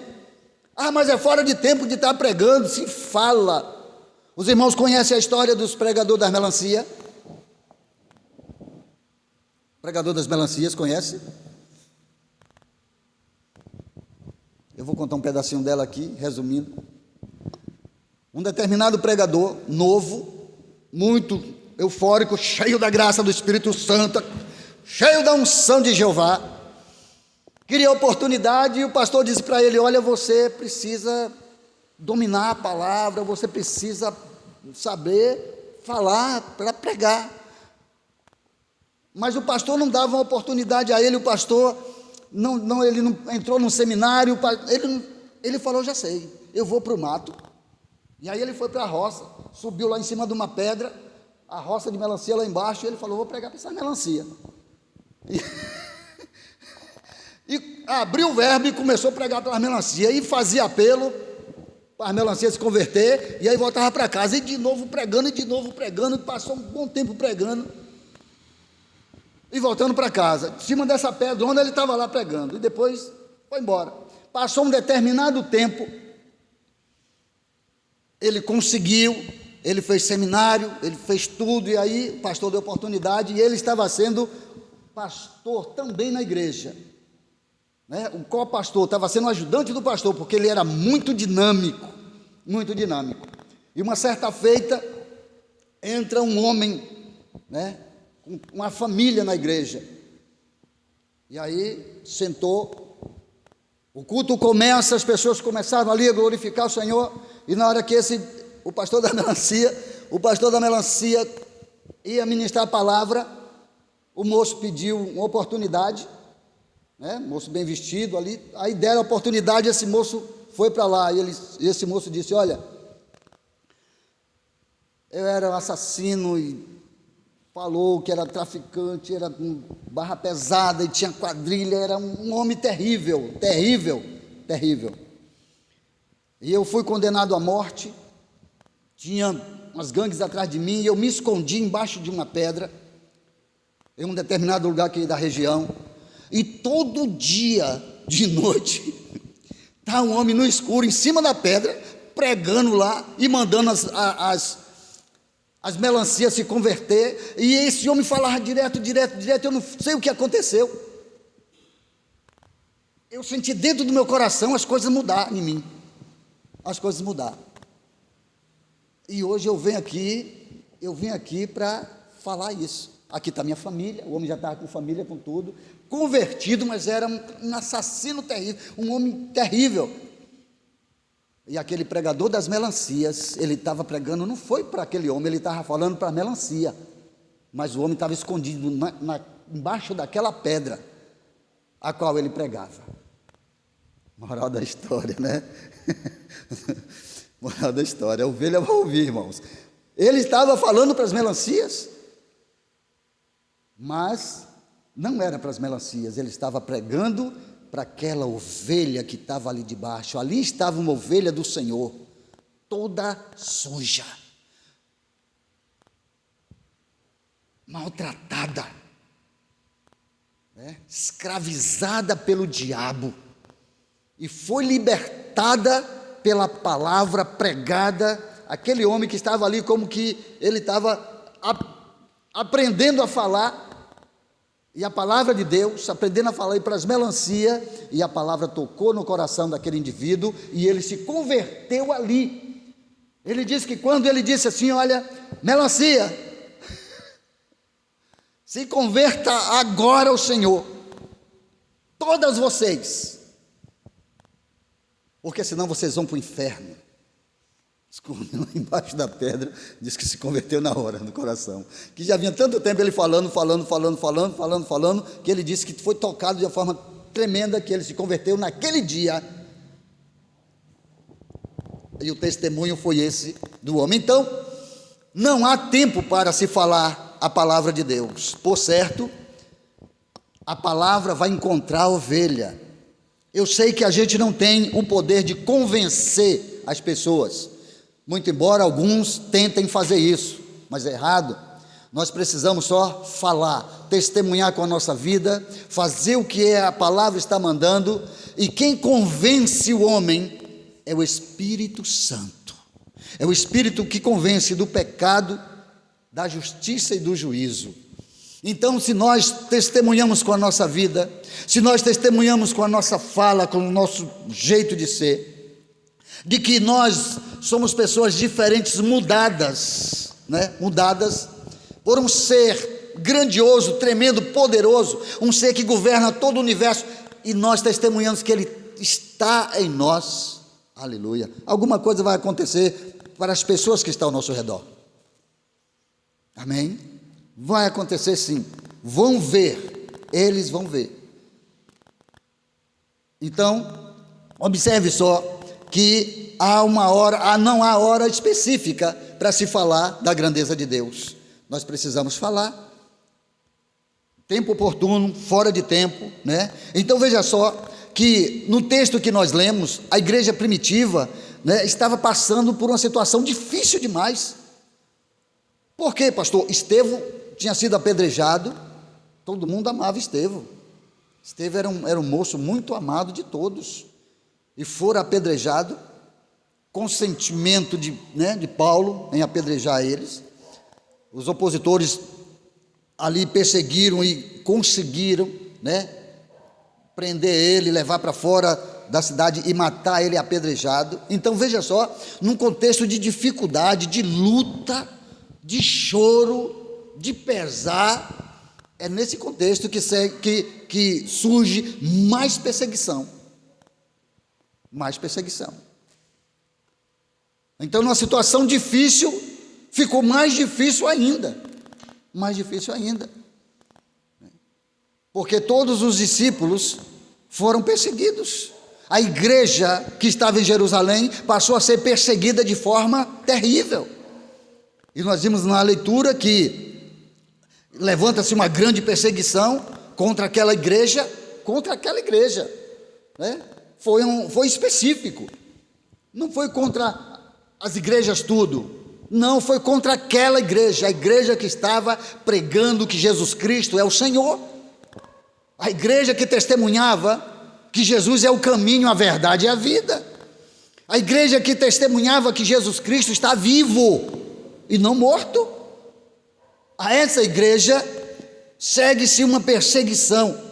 Ah, mas é fora de tempo de estar pregando. Sim, fala. Os irmãos conhecem a história dos pregadores das melancia? Pregador das melancias, conhece? Eu vou contar um pedacinho dela aqui, resumindo. Um determinado pregador, novo, muito eufórico, cheio da graça do Espírito Santo, cheio da unção de Jeová, queria oportunidade, e o pastor disse para ele: olha, você precisa dominar a palavra, você precisa saber falar para pregar. Mas o pastor não dava uma oportunidade a ele, o pastor ele não entrou num seminário, ele falou: já sei, eu vou para o mato. E aí ele foi para a roça, subiu lá em cima de uma pedra, a roça de melancia lá embaixo, e ele falou: vou pregar para essa melancia. E abriu o verbo e começou a pregar para as melancia, e fazia apelo para as melancias se converter, e aí voltava para casa, e de novo pregando, e passou um bom tempo pregando, e voltando para casa, em cima dessa pedra, onde ele estava lá pregando, e depois foi embora. Passou um determinado tempo, ele conseguiu, ele fez seminário, ele fez tudo, e aí o pastor deu oportunidade, e ele estava sendo pastor também na igreja, né? O co-pastor estava sendo ajudante do pastor, porque ele era muito dinâmico, e uma certa feita, entra um homem, né, com uma família na igreja, e aí sentou, o culto começa, as pessoas começaram ali a glorificar o Senhor, e na hora que o pastor da melancia ia ministrar a palavra, o moço pediu uma oportunidade, né? Moço bem vestido ali, aí deram a oportunidade, esse moço foi para lá, e esse moço disse: olha, eu era um assassino, e falou que era traficante, era com barra pesada, e tinha quadrilha, era um homem terrível, e eu fui condenado à morte, tinha umas gangues atrás de mim, e eu me escondi embaixo de uma pedra, em um determinado lugar aqui da região, e todo dia, de noite, está um homem no escuro, em cima da pedra, pregando lá, e mandando as melancias se converter, e esse homem falava direto, eu não sei o que aconteceu, eu senti dentro do meu coração as coisas mudar em mim, e hoje eu vim aqui para falar isso. Aqui está minha família, o homem já estava com família, com tudo, convertido, mas era um assassino terrível, um homem terrível. E aquele pregador das melancias, ele estava pregando, não foi para aquele homem, ele estava falando para a melancia, mas o homem estava escondido embaixo daquela pedra, a qual ele pregava. Moral da história, né? Moral da história, a ovelha vai ouvir, irmãos. Ele estava falando para as melancias, mas não era para as melancias, ele estava pregando para aquela ovelha que estava ali debaixo. Ali estava uma ovelha do Senhor, toda suja, maltratada, né? Escravizada pelo diabo, e foi libertada pela palavra pregada. Aquele homem que estava ali, como que ele estava aprendendo a falar, e a palavra de Deus, aprendendo a falar para as melancias, e a palavra tocou no coração daquele indivíduo, e ele se converteu ali. Ele disse que quando ele disse assim: olha, melancia, se converta agora ao Senhor, todas vocês, porque senão vocês vão para o inferno. Escondeu lá embaixo da pedra, disse que se converteu na hora, no coração, que já vinha tanto tempo ele falando, que ele disse que foi tocado de uma forma tremenda, que ele se converteu naquele dia, e o testemunho foi esse do homem. Então, não há tempo para se falar a palavra de Deus, por certo, a palavra vai encontrar a ovelha. Eu sei que a gente não tem o poder de convencer as pessoas, muito embora alguns tentem fazer isso, mas é errado. Nós precisamos só falar, testemunhar com a nossa vida, fazer o que a palavra está mandando, e quem convence o homem é o Espírito Santo, é o Espírito que convence do pecado, da justiça e do juízo. Então, se nós testemunhamos com a nossa vida, se nós testemunhamos com a nossa fala, com o nosso jeito de ser, de que nós somos pessoas diferentes, mudadas, né? Mudadas por um ser grandioso, tremendo, poderoso, um ser que governa todo o universo, e nós testemunhamos que Ele está em nós, aleluia, alguma coisa vai acontecer para as pessoas que estão ao nosso redor, amém? Vai acontecer sim, vão ver, eles vão ver. Então, observe só que há uma hora, não há hora específica para se falar da grandeza de Deus. Nós precisamos falar, tempo oportuno, fora de tempo, né? Então veja só que no texto que nós lemos, a igreja primitiva, né, estava passando por uma situação difícil demais. Por quê, pastor? Estevão tinha sido apedrejado, todo mundo amava Estevão. Estevão era um moço muito amado de todos, e fora apedrejado, consentimento de Paulo em apedrejar eles. Os opositores ali perseguiram e conseguiram, né, prender ele, levar para fora da cidade e matar ele apedrejado. Então veja só, num contexto de dificuldade, de luta, de choro, de pesar, é nesse contexto que surge mais perseguição. Mais perseguição. Então, numa situação difícil, ficou mais difícil ainda. Mais difícil ainda. Porque todos os discípulos foram perseguidos. A igreja que estava em Jerusalém passou a ser perseguida de forma terrível. E nós vimos na leitura que levanta-se uma grande perseguição contra aquela igreja, né? Foi específico, não foi contra as igrejas tudo, não, foi contra aquela igreja, a igreja que estava pregando que Jesus Cristo é o Senhor, a igreja que testemunhava que Jesus é o caminho, a verdade e a vida, a igreja que testemunhava que Jesus Cristo está vivo e não morto. A essa igreja segue-se uma perseguição.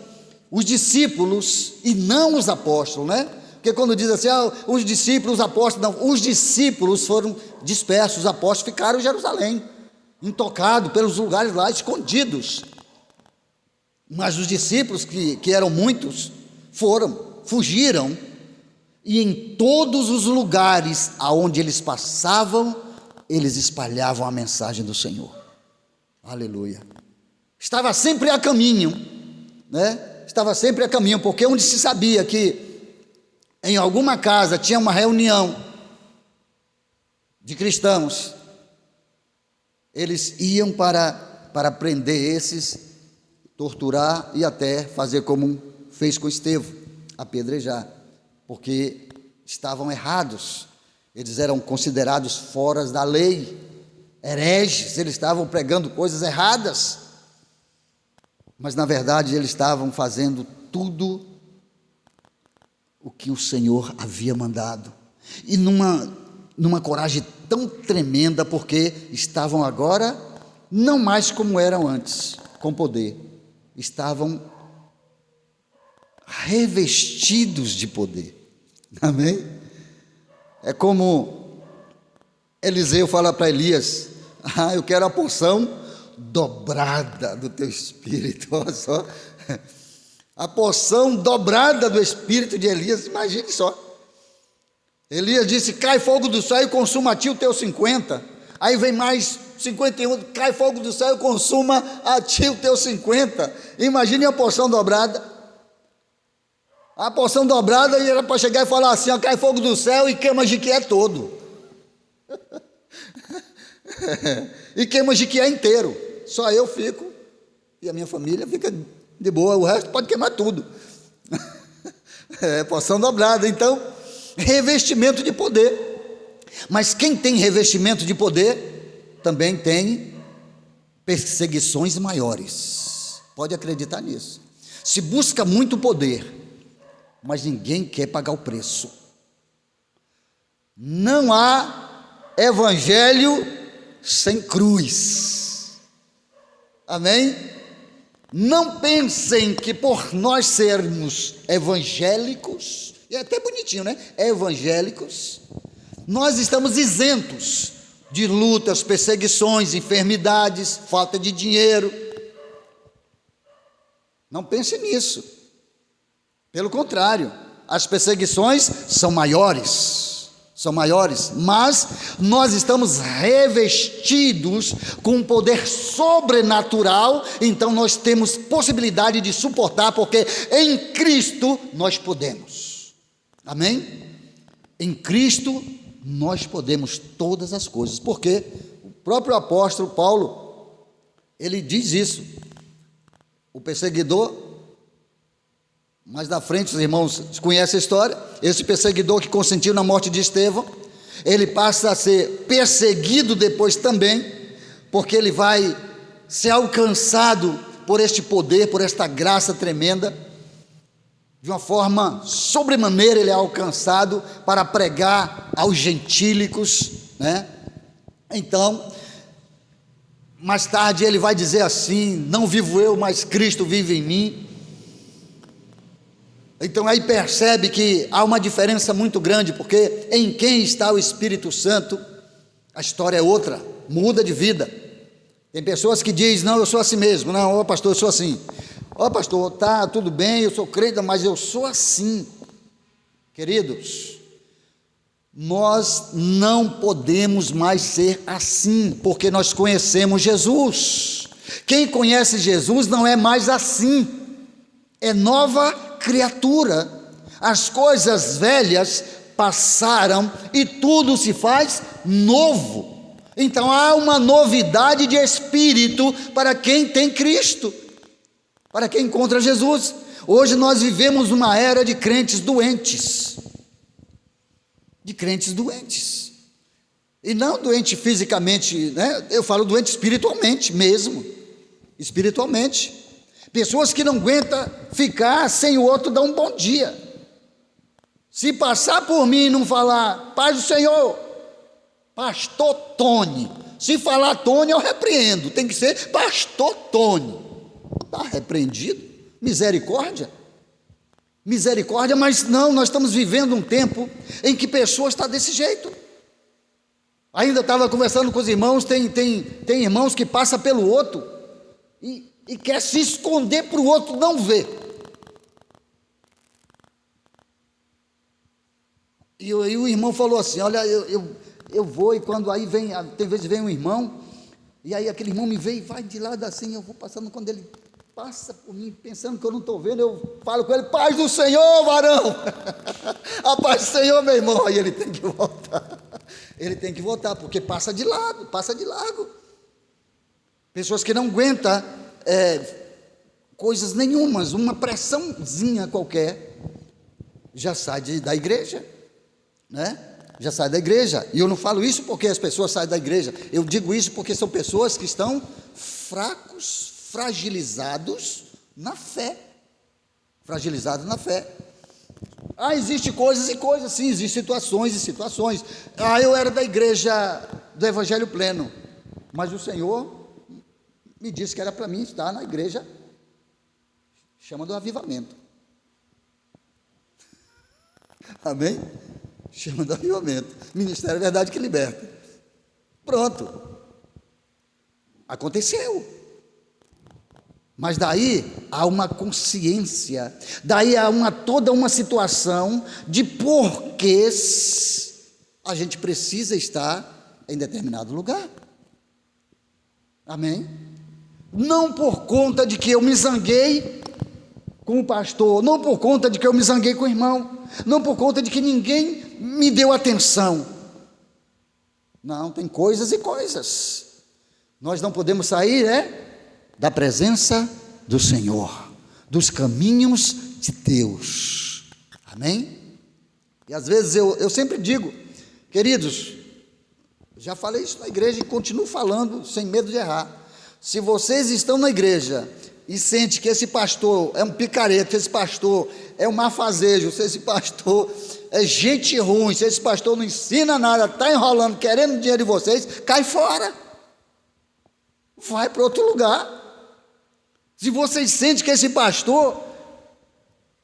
Os discípulos e não os apóstolos, né? Porque quando diz assim, os discípulos, os apóstolos, não, os discípulos foram dispersos, os apóstolos ficaram em Jerusalém, intocados pelos lugares lá, escondidos. Mas os discípulos, que eram muitos, fugiram, e em todos os lugares aonde eles passavam, eles espalhavam a mensagem do Senhor. Aleluia. Estava sempre a caminho, né? Estava sempre a caminho, porque onde se sabia que em alguma casa tinha uma reunião de cristãos, eles iam para prender esses, torturar e até fazer como fez com Estevão, apedrejar, porque estavam errados, eles eram considerados fora da lei, hereges, eles estavam pregando coisas erradas, mas na verdade eles estavam fazendo tudo o que o Senhor havia mandado, e numa coragem tão tremenda, porque estavam agora não mais como eram antes, com poder, estavam revestidos de poder, amém? É como Eliseu fala para Elias, eu quero a porção dobrada do teu espírito, olha só, a porção dobrada do espírito de Elias, imagine só, Elias disse, cai fogo do céu e consuma a ti o teu 50, aí vem mais 51, cai fogo do céu e consuma a ti o teu 50, imagine a porção dobrada e era para chegar e falar assim, cai fogo do céu e queima Jequié todo, e queima Jequié inteiro, só eu fico, e a minha família fica de boa, o resto pode queimar tudo, porção dobrada. Então, revestimento de poder, mas quem tem revestimento de poder, também tem perseguições maiores, pode acreditar nisso, se busca muito poder, mas ninguém quer pagar o preço, não há evangelho sem cruz, amém? Não pensem que por nós sermos evangélicos, é até bonitinho, né? Evangélicos, nós estamos isentos de lutas, perseguições, enfermidades, falta de dinheiro. Não pense nisso. Pelo contrário, as perseguições são maiores, mas nós estamos revestidos com um poder sobrenatural, então nós temos possibilidade de suportar, porque em Cristo nós podemos. Amém? Em Cristo nós podemos todas as coisas, porque o próprio apóstolo Paulo, ele diz isso. O perseguidor, mais na frente os irmãos conhecem a história, esse perseguidor que consentiu na morte de Estevão, ele passa a ser perseguido depois também, porque ele vai ser alcançado por este poder, por esta graça tremenda, de uma forma sobremaneira ele é alcançado para pregar aos gentílicos, né? Então, mais tarde ele vai dizer assim: não vivo eu, mas Cristo vive em mim. Então aí percebe que há uma diferença muito grande, porque em quem está o Espírito Santo, a história é outra, muda de vida. Tem pessoas que dizem: não, eu sou assim mesmo, não, pastor, eu sou assim. Pastor, tá, tudo bem, eu sou crente, mas eu sou assim. Queridos, nós não podemos mais ser assim, porque nós conhecemos Jesus. Quem conhece Jesus não é mais assim, é nova criatura. As coisas velhas passaram e tudo se faz novo. Então há uma novidade de espírito para quem tem Cristo, para quem encontra Jesus. Hoje nós vivemos uma era de crentes doentes, e não doente fisicamente, né? Eu falo doente espiritualmente mesmo, pessoas que não aguentam ficar sem o outro dar um bom dia. Se passar por mim e não falar paz do Senhor, pastor Tony, se falar Tony eu repreendo, tem que ser pastor Tony. Está repreendido, misericórdia, mas não, nós estamos vivendo um tempo em que pessoas estão desse jeito. Ainda estava conversando com os irmãos, tem irmãos que passam pelo outro e quer se esconder para o outro não ver. E o irmão falou assim: olha, eu vou, e quando aí vem, tem vezes vem um irmão, e aí aquele irmão me vê e vai de lado assim, eu vou passando, quando ele passa por mim, pensando que eu não estou vendo, eu falo com ele: paz do Senhor, varão. A paz do Senhor, meu irmão. Aí ele tem que voltar, porque passa de largo. Pessoas que não aguentam coisas nenhumas, uma pressãozinha qualquer, já sai da igreja, né? Já sai da igreja. E eu não falo isso porque as pessoas saem da igreja, eu digo isso porque são pessoas que estão fracos, fragilizados na fé. Existem coisas e coisas, sim, existem situações e situações. Eu era da igreja do Evangelho Pleno, mas o Senhor me disse que era para mim estar na igreja chama do avivamento. Amém? Chama do avivamento, Ministério Verdade que Liberta. Pronto, aconteceu. Mas daí há uma consciência, daí há toda uma situação de porquês a gente precisa estar em determinado lugar. Amém? Não por conta de que eu me zanguei com o pastor, não por conta de que eu me zanguei com o irmão, não por conta de que ninguém me deu atenção. Não, tem coisas e coisas. Nós não podemos sair, da presença do Senhor, dos caminhos de Deus. Amém? E às vezes eu sempre digo, queridos, já falei isso na igreja e continuo falando sem medo de errar. Se vocês estão na igreja e sentem que esse pastor é um picareta, esse pastor é um mafazejo, se esse pastor é gente ruim, se esse pastor não ensina nada, está enrolando, querendo dinheiro de vocês, cai fora, vai para outro lugar. Se vocês sentem que esse pastor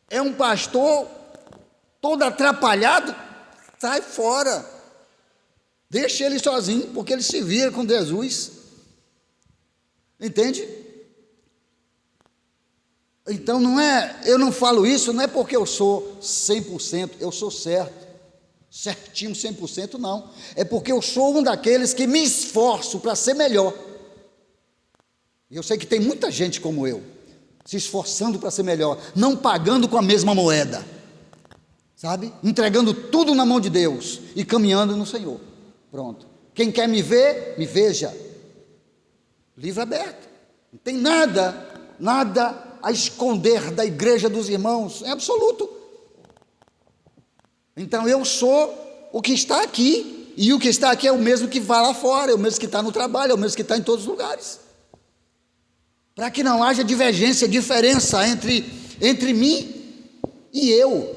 é um pastor todo atrapalhado, sai fora. Deixa ele sozinho, porque ele se vira com Jesus. Entende? Então eu não falo isso, não é porque eu sou 100%, eu sou certinho 100% não. É porque eu sou um daqueles que me esforço para ser melhor. E eu sei que tem muita gente como eu, se esforçando para ser melhor, não pagando com a mesma moeda, sabe? Entregando tudo na mão de Deus e caminhando no Senhor. Pronto. Quem quer me ver, me veja. Livro aberto. Não tem nada a esconder da igreja dos irmãos, em absoluto. Então eu sou o que está aqui, e o que está aqui é o mesmo que vai lá fora, é o mesmo que está no trabalho, é o mesmo que está em todos os lugares. Para que não haja divergência, diferença entre mim e eu.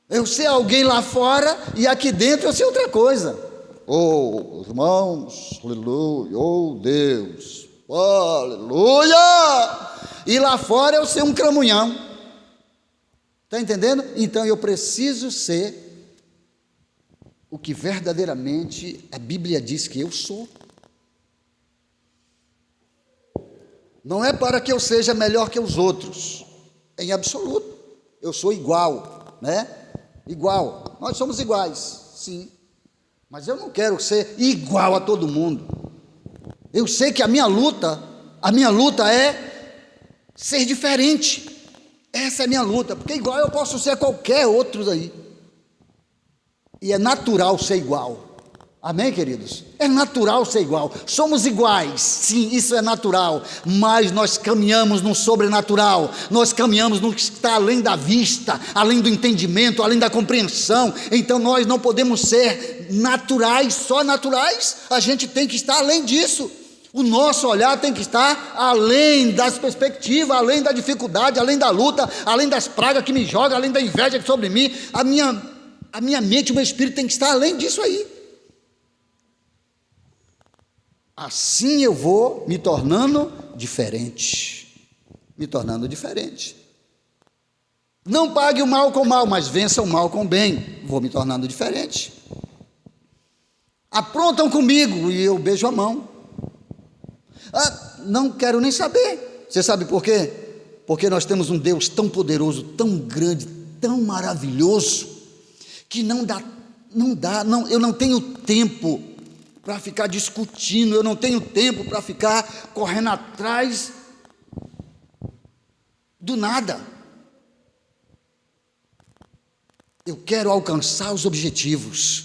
Eu ser alguém lá fora e aqui dentro eu ser outra coisa. Oh, irmãos, aleluia, oh Deus, aleluia! E lá fora eu ser um cramunhão. Está entendendo? Então eu preciso ser o que verdadeiramente a Bíblia diz que eu sou. Não é para que eu seja melhor que os outros, em absoluto. Eu sou igual, né? Igual. Nós somos iguais, sim. Mas eu não quero ser igual a todo mundo. Eu sei que a minha luta é ser diferente. Essa é a minha luta, porque igual eu posso ser qualquer outro aí. E é natural ser igual. Amém, queridos? É natural ser igual. Somos iguais, sim, isso é natural. Mas nós caminhamos no sobrenatural. Nós caminhamos no que está além da vista, além do entendimento, além da compreensão. Então nós não podemos ser naturais, só naturais. A gente tem que estar além disso. O nosso olhar tem que estar além das perspectivas, além da dificuldade, além da luta, além das pragas que me jogam, além da inveja que sobre mim. A minha mente, o meu espírito tem que estar além disso aí. Assim eu vou me tornando diferente. Me tornando diferente. Não pague o mal com o mal, mas vença o mal com o bem. Vou me tornando diferente. Aprontam comigo e eu beijo a mão. Não quero nem saber. Você sabe por quê? Porque nós temos um Deus tão poderoso, tão grande, tão maravilhoso, que eu não tenho tempo para ficar discutindo, eu não tenho tempo para ficar correndo atrás do nada. Eu quero alcançar os objetivos.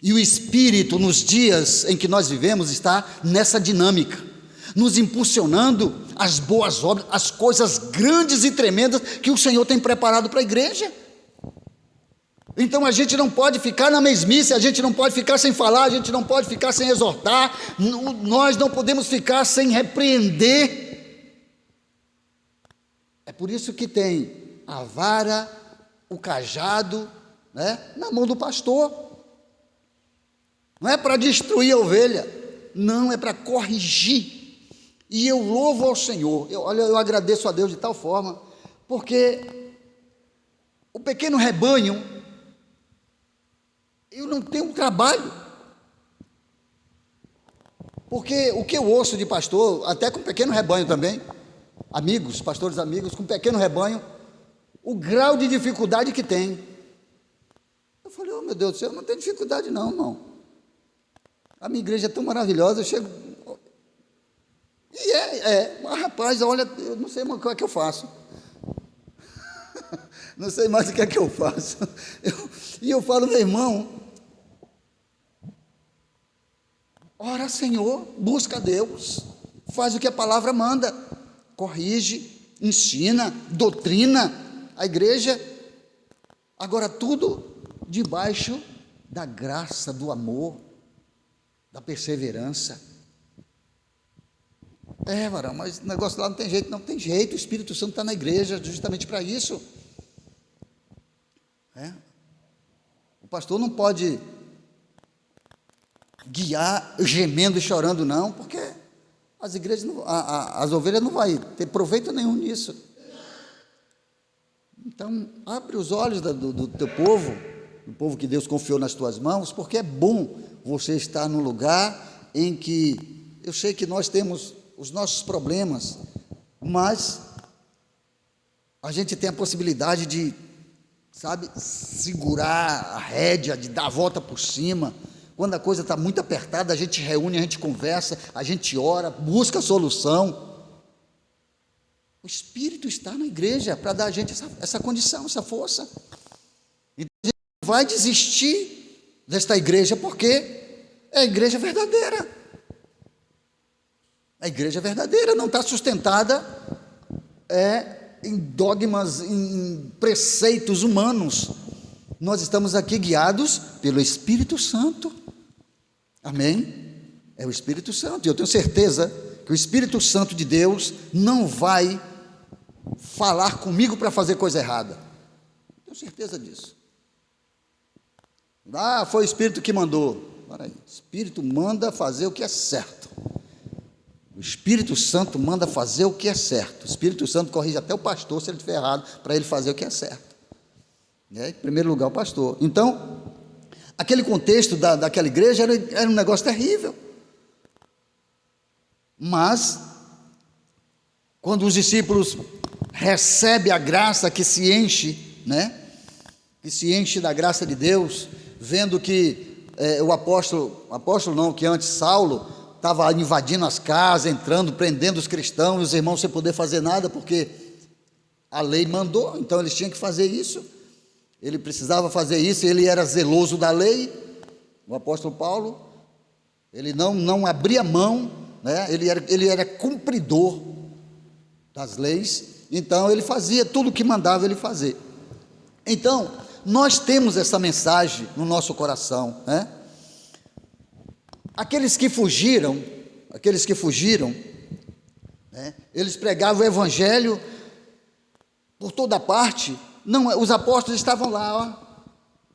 E o Espírito, nos dias em que nós vivemos, está nessa dinâmica, nos impulsionando as boas obras, as coisas grandes e tremendas que o Senhor tem preparado para a igreja. Então a gente não pode ficar na mesmice, a gente não pode ficar sem falar, a gente não pode ficar sem exortar, nós não podemos ficar sem repreender. É por isso que tem a vara, o cajado, né, na mão do pastor. Não é para destruir a ovelha, não, é para corrigir. E eu louvo ao Senhor, eu agradeço a Deus de tal forma, porque o pequeno rebanho, eu não tenho trabalho, porque o que eu ouço de pastor, até com pequeno rebanho também, amigos, pastores amigos, com pequeno rebanho, o grau de dificuldade que tem. Eu falei, oh meu Deus do céu, não tem dificuldade não, irmão. A minha igreja é tão maravilhosa, eu chego... Mas rapaz, olha, eu não sei mais o que é que eu faço. Não sei mais o que é que eu faço. E eu falo, meu irmão, ora Senhor, busca Deus, faz o que a palavra manda, corrige, ensina, doutrina a igreja. Agora tudo debaixo da graça, do amor, da perseverança. Varão, mas o negócio lá não tem jeito. Não tem jeito, o Espírito Santo está na igreja justamente para isso. O pastor não pode guiar gemendo e chorando não, porque as igrejas, as ovelhas não vão ter proveito nenhum nisso. Então, abre os olhos do teu povo, do povo que Deus confiou nas tuas mãos, porque é bom você estar num lugar em que, eu sei que nós temos os nossos problemas, mas a gente tem a possibilidade de, sabe, segurar a rédea, de dar a volta por cima. Quando a coisa está muito apertada, a gente reúne, a gente conversa, a gente ora, busca a solução. O Espírito está na igreja para dar a gente essa condição, essa força. Então a gente não vai desistir desta igreja, porque é a igreja verdadeira. A igreja verdadeira não está sustentada em dogmas, em preceitos humanos. Nós estamos aqui guiados pelo Espírito Santo. Amém? É o Espírito Santo. E eu tenho certeza que o Espírito Santo de Deus não vai falar comigo para fazer coisa errada. Tenho certeza disso. Foi o Espírito que mandou. Olha aí, o Espírito manda fazer o que é certo. O Espírito Santo manda fazer o que é certo. O Espírito Santo corrige até o pastor se ele estiver errado, para ele fazer o que é certo. Em primeiro lugar, o pastor. Então, aquele contexto daquela igreja era um negócio terrível. Mas, quando os discípulos recebem a graça que se enche, que se enche da graça de Deus, vendo que o apóstolo não, que antes Saulo estava invadindo as casas, entrando, prendendo os cristãos, e os irmãos sem poder fazer nada, porque a lei mandou, então eles tinham que fazer isso. Ele precisava fazer isso, ele era zeloso da lei, o apóstolo Paulo, ele não abria mão, ele era cumpridor das leis, então ele fazia tudo o que mandava ele fazer. Então, nós temos essa mensagem no nosso coração, Aqueles que fugiram, eles pregavam o evangelho por toda parte. Não, os apóstolos estavam lá,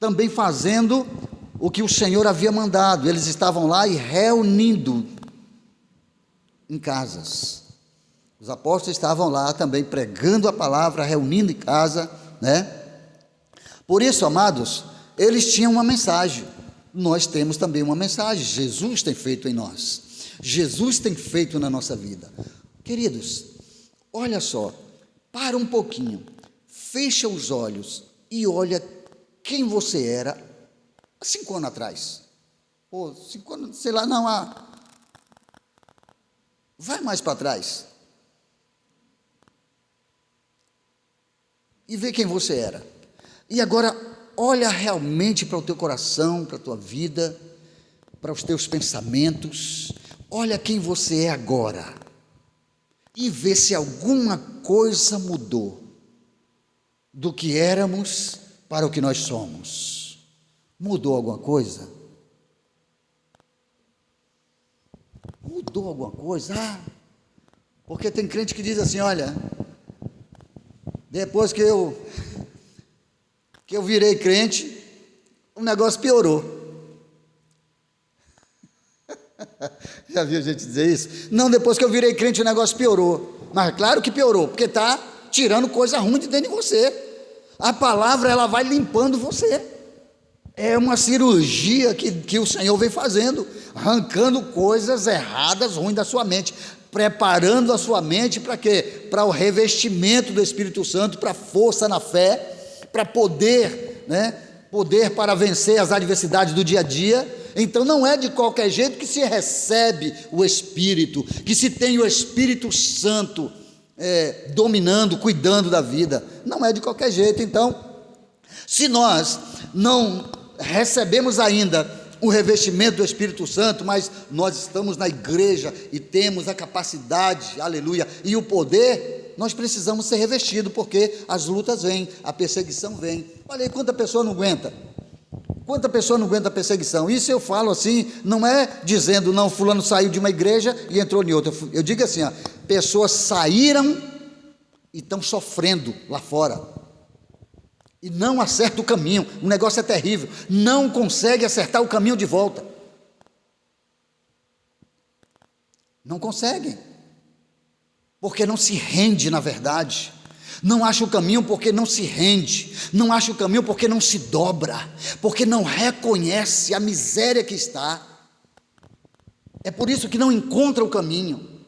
também fazendo o que o Senhor havia mandado. Eles estavam lá e reunindo em casas. Os apóstolos estavam lá também pregando a palavra, reunindo em casa, Por isso, amados, eles tinham uma mensagem. Nós temos também uma mensagem. Jesus tem feito em nós. Jesus tem feito na nossa vida. Queridos, olha só, para um pouquinho, fecha os olhos e olha quem você era há 5 anos atrás. 5 anos, sei lá, vai mais para trás. E vê quem você era. E agora, olha realmente para o teu coração, para a tua vida, para os teus pensamentos. Olha quem você é agora. E vê se alguma coisa mudou do que éramos para o que nós somos. Mudou alguma coisa? Mudou alguma coisa? Porque tem crente que diz assim, olha, depois que eu virei crente, o negócio piorou. Já viu gente dizer isso? Não, depois que eu virei crente, o negócio piorou. Mas claro que piorou, porque está tirando coisa ruim de dentro de você. A palavra, ela vai limpando você. É uma cirurgia que o Senhor vem fazendo, arrancando coisas erradas, ruins da sua mente, preparando a sua mente para quê? Para o revestimento do Espírito Santo, para a força na fé, para poder, poder para vencer as adversidades do dia a dia. Então não é de qualquer jeito que se recebe o Espírito, que se tem o Espírito Santo dominando, cuidando da vida. Não é de qualquer jeito. Então, se nós não recebemos ainda o revestimento do Espírito Santo, mas nós estamos na igreja e temos a capacidade, aleluia, e o poder, nós precisamos ser revestidos, porque as lutas vêm, a perseguição vem. Olha aí, quanta pessoa não aguenta? Quanta pessoa não aguenta a perseguição? Isso eu falo assim, não é dizendo, não, fulano saiu de uma igreja e entrou em outra. Eu digo assim, pessoas saíram e estão sofrendo lá fora. E não acerta o caminho, o negócio é terrível, não consegue acertar o caminho de volta. Não conseguem, porque não se rende na verdade. Não acha o caminho porque não se rende, não acha o caminho porque não se dobra, porque não reconhece a miséria que está. É por isso que não encontra o caminho,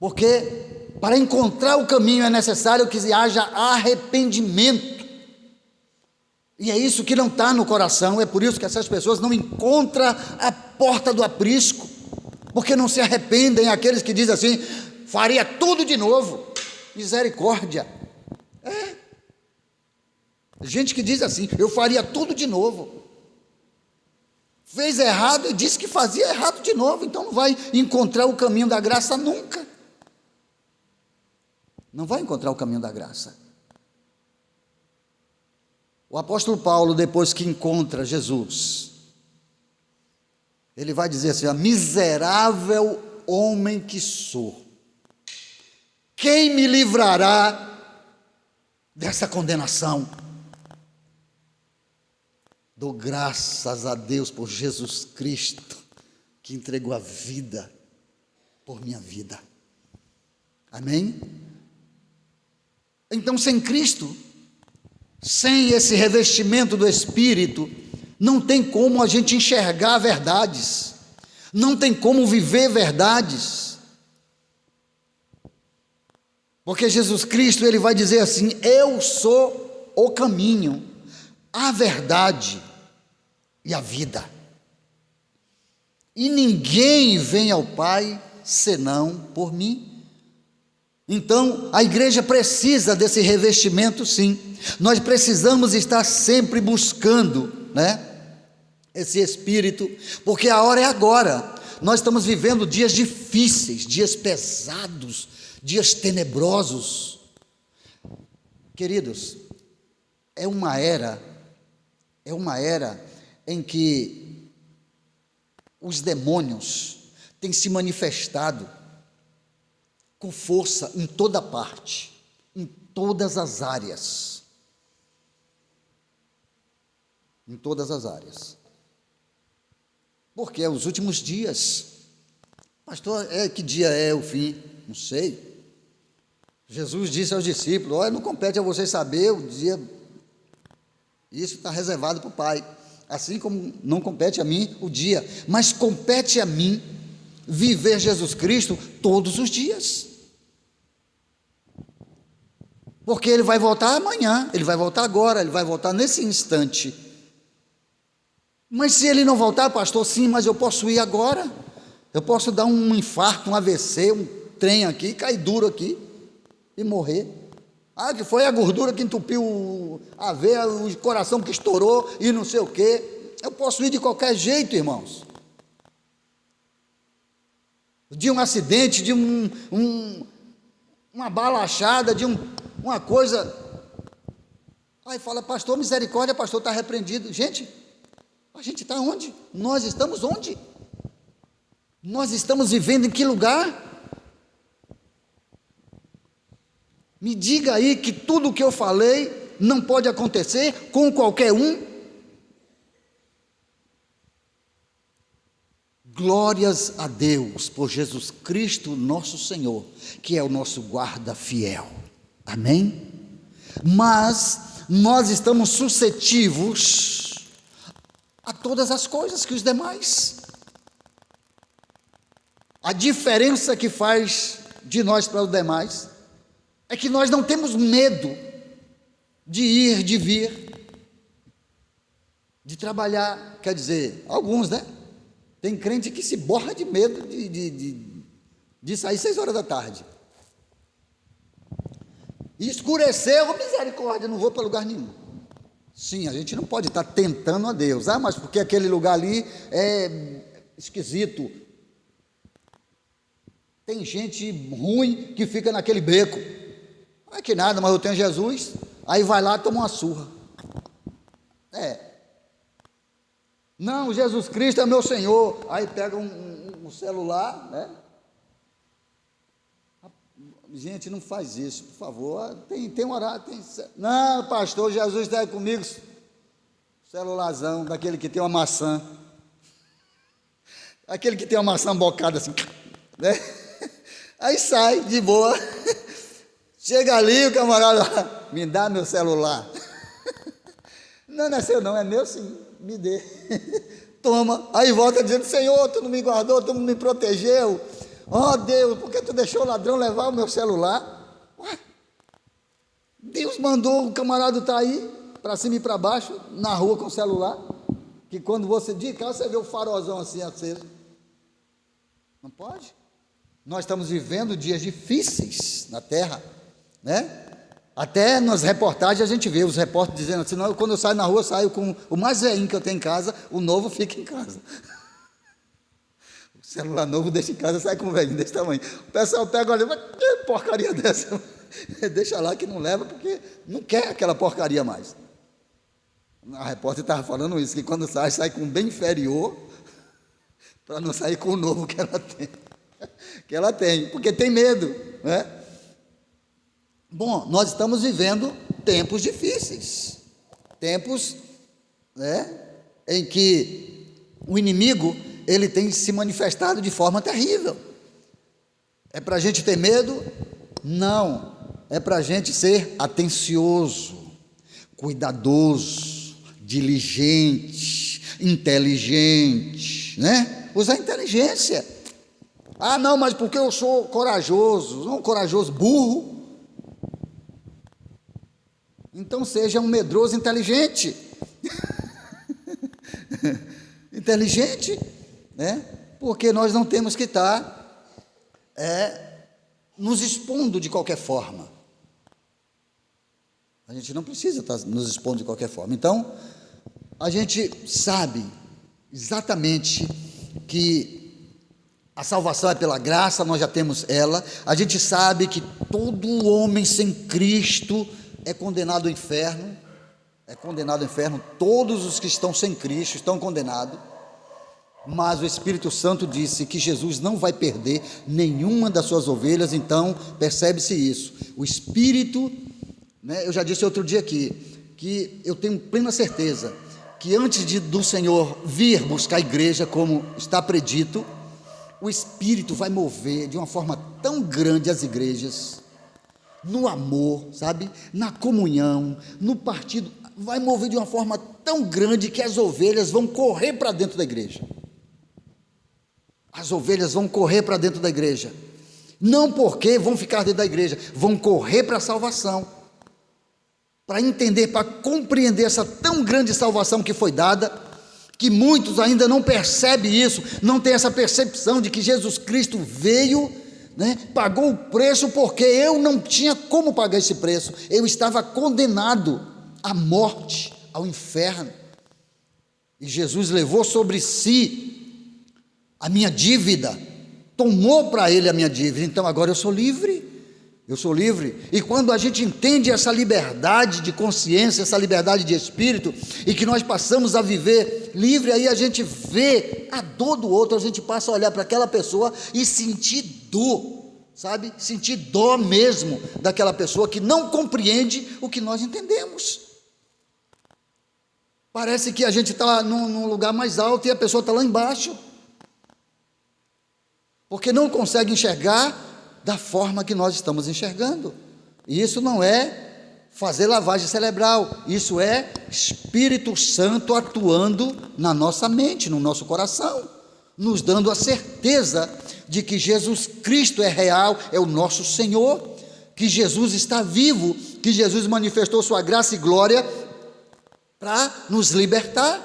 porque para encontrar o caminho é necessário que haja arrependimento, e é isso que não está no coração. É por isso que essas pessoas não encontram a porta do aprisco, porque não se arrependem. Aqueles que dizem assim: faria tudo de novo. Misericórdia. Gente que diz assim: eu faria tudo de novo. Fez errado e disse que fazia errado de novo, então não vai encontrar o caminho da graça nunca. Não vai encontrar o caminho da graça. O apóstolo Paulo, depois que encontra Jesus, ele vai dizer assim: miserável homem que sou, quem me livrará dessa condenação? Dou graças a Deus por Jesus Cristo, que entregou a vida por minha vida. Amém? Então, sem Cristo, sem esse revestimento do Espírito, não tem como a gente enxergar verdades, não tem como viver verdades. Porque Jesus Cristo, ele vai dizer assim: eu sou o caminho, a verdade e a vida. E ninguém vem ao Pai senão por mim. Então, a igreja precisa desse revestimento, sim. Nós precisamos estar sempre buscando, esse Espírito, porque a hora é agora. Nós estamos vivendo dias difíceis, dias pesados, dias tenebrosos. Queridos, é uma era em que os demônios têm se manifestado com força em toda parte, em todas as áreas. Em todas as áreas. Porque é os últimos dias. Pastor, que dia é o fim? Não sei. Jesus disse aos discípulos: olha, não compete a vocês saber o dia, isso está reservado para o Pai, assim como não compete a mim o dia, mas compete a mim viver Jesus Cristo todos os dias, porque Ele vai voltar amanhã, Ele vai voltar agora, Ele vai voltar nesse instante. Mas se Ele não voltar, pastor, sim, mas eu posso ir agora, eu posso dar um infarto, um AVC, um trem aqui, cair duro aqui e morrer. Que foi a gordura que entupiu a veia, o coração que estourou e não sei o quê. Eu posso ir de qualquer jeito, irmãos. De um acidente, de uma bala achada, de uma coisa. Aí fala: pastor, misericórdia, pastor, está repreendido. Gente, a gente está onde? Nós estamos onde? Nós estamos vivendo em que lugar? Me diga aí que tudo o que eu falei não pode acontecer com qualquer um. Glórias a Deus por Jesus Cristo nosso Senhor, que é o nosso guarda fiel. Amém? Mas nós estamos suscetíveis a todas as coisas que os demais. A diferença que faz de nós para os demais é que nós não temos medo de ir, de vir, de trabalhar. Quer dizer, alguns, tem crente que se borra de medo de sair 6 horas da tarde. E escureceu, misericórdia, não vou para lugar nenhum. Sim, a gente não pode estar tentando a Deus. Mas porque aquele lugar ali é esquisito. Tem gente ruim que fica naquele beco. Não é que nada, mas eu tenho Jesus. Aí vai lá e toma uma surra. Não, Jesus Cristo é meu Senhor. Aí pega um celular, Gente, não faz isso, por favor. Tem horário, Não, pastor, Jesus está aí comigo. Celularzão, daquele que tem uma maçã. Aquele que tem uma maçã bocada assim. né? Aí sai de boa, chega ali, o camarada, me dá meu celular. Não, não é seu não, é meu sim, me dê. Toma, aí volta dizendo, Senhor, tu não me guardou, tu não me protegeu. Oh Deus, por que tu deixou o ladrão levar o meu celular? Ué, Deus mandou o camarada estar aí, para cima e para baixo, na rua com o celular, que quando você de casa, você vê o farolzão assim aceso. Não pode? Nós estamos vivendo dias difíceis na terra, né? Até nas reportagens a gente vê os repórteres dizendo assim, não, quando eu saio na rua, eu saio com o mais velhinho que eu tenho em casa, o novo fica em casa. O celular novo deixa em casa, sai com o velhinho desse tamanho. O pessoal pega ali, mas que porcaria dessa? Deixa lá que não leva, porque não quer aquela porcaria mais. A repórter estava falando isso, que quando sai com um bem inferior, para não sair com o novo que ela tem. Que ela tem, porque tem medo, né? Bom, nós estamos vivendo tempos difíceis, tempos, né, em que o inimigo, ele tem se manifestado de forma terrível. É para a gente ter medo? Não, é para a gente ser atencioso, cuidadoso, diligente, inteligente, né? Usar inteligência. Ah, não, mas porque eu sou corajoso, não corajoso, burro. Então seja um medroso inteligente. Inteligente, né? Porque nós não temos que estar nos expondo de qualquer forma. A gente não precisa estar nos expondo de qualquer forma. Então, a gente sabe exatamente que a salvação é pela graça, nós já temos ela. A gente sabe que todo homem sem Cristo é condenado ao inferno. É condenado ao inferno. Todos os que estão sem Cristo estão condenados. Mas o Espírito Santo disse que Jesus não vai perder nenhuma das suas ovelhas. Então, percebe-se isso. O Espírito, né, eu já disse outro dia aqui, que eu tenho plena certeza que antes do Senhor vir buscar a igreja, como está predito, o Espírito vai mover de uma forma tão grande as igrejas, no amor, sabe, na comunhão, no partido, vai mover de uma forma tão grande que as ovelhas vão correr para dentro da igreja. As ovelhas vão correr para dentro da igreja, não porque vão ficar dentro da igreja, vão correr para a salvação, para entender, para compreender essa tão grande salvação que foi dada, que muitos ainda não percebem isso, não tem essa percepção de que Jesus Cristo veio, né, pagou o preço, porque eu não tinha como pagar esse preço, eu estava condenado à morte, ao inferno, e Jesus levou sobre si a minha dívida, tomou para ele a minha dívida, então agora eu sou livre, e quando a gente entende essa liberdade de consciência, essa liberdade de espírito, e que nós passamos a viver livre, aí a gente vê a dor do outro, a gente passa a olhar para aquela pessoa e sentir dor, sabe, sentir dó mesmo daquela pessoa que não compreende o que nós entendemos. Parece que a gente está num lugar mais alto e a pessoa está lá embaixo, porque não consegue enxergar da forma que nós estamos enxergando. E isso não é fazer lavagem cerebral, isso é Espírito Santo atuando na nossa mente, no nosso coração, nos dando a certeza de que Jesus Cristo é real, é o nosso Senhor, que Jesus está vivo, que Jesus manifestou sua graça e glória para nos libertar.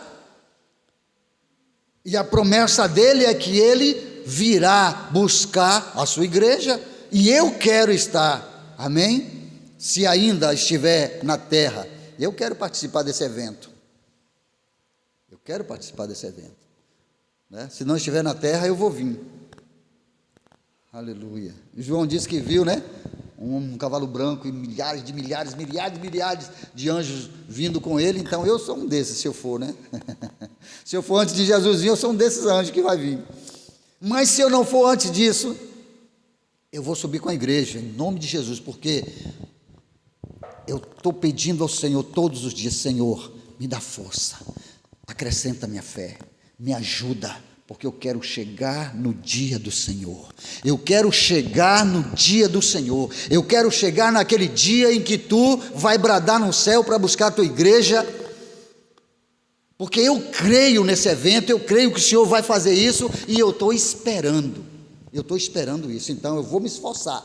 E a promessa dele é que ele virá buscar a sua igreja, e eu quero estar, amém? Se ainda estiver na terra, eu quero participar desse evento, né? Se não estiver na terra, eu vou vir, aleluia. João disse que viu, né, um cavalo branco e milhares de anjos vindo com ele, então eu sou um desses, se eu for, né? Se eu for antes de Jesus vir, eu sou um desses anjos que vai vir. Mas se eu não for antes disso, eu vou subir com a igreja, em nome de Jesus, porque eu estou pedindo ao Senhor todos os dias, Senhor, me dá força, acrescenta minha fé, me ajuda, porque eu quero chegar no dia do Senhor. Eu quero chegar no dia do Senhor. Eu quero chegar naquele dia em que tu vai bradar no céu para buscar a tua igreja, porque eu creio nesse evento, eu creio que o Senhor vai fazer isso, e eu estou esperando isso. Então eu vou me esforçar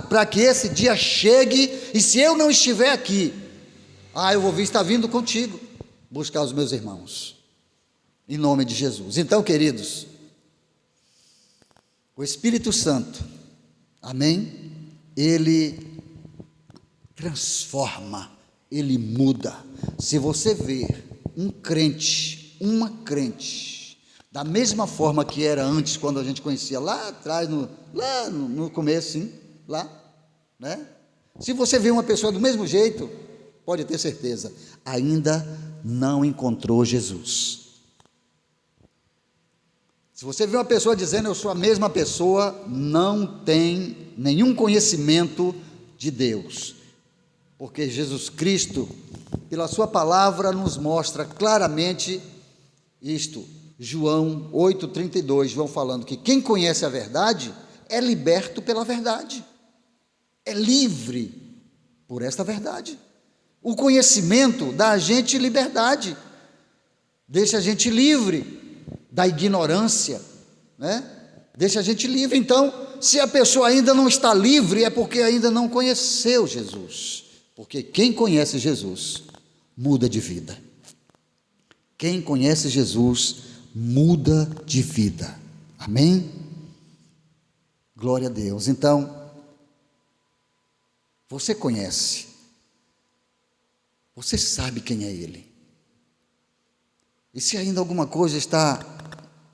para que esse dia chegue, e se eu não estiver aqui, eu vou estar vindo contigo buscar os meus irmãos, em nome de Jesus. Então, queridos, o Espírito Santo, amém? Ele transforma, ele muda. Se você ver um crente, uma crente, da mesma forma que era antes, quando a gente conhecia lá atrás, no começo, sim, lá, né? Se você vê uma pessoa do mesmo jeito, pode ter certeza, ainda não encontrou Jesus. Se você vê uma pessoa dizendo eu sou a mesma pessoa, não tem nenhum conhecimento de Deus, porque Jesus Cristo, pela sua palavra, nos mostra claramente isto. João 8,32, João falando que quem conhece a verdade é liberto pela verdade, é livre por esta verdade. O conhecimento dá a gente liberdade, deixa a gente livre da ignorância, né? Deixa a gente livre. Então, se a pessoa ainda não está livre, é porque ainda não conheceu Jesus, porque quem conhece Jesus muda de vida. Quem conhece Jesus muda de vida, amém? Glória a Deus. Então, você conhece, você sabe quem é Ele, e se ainda alguma coisa está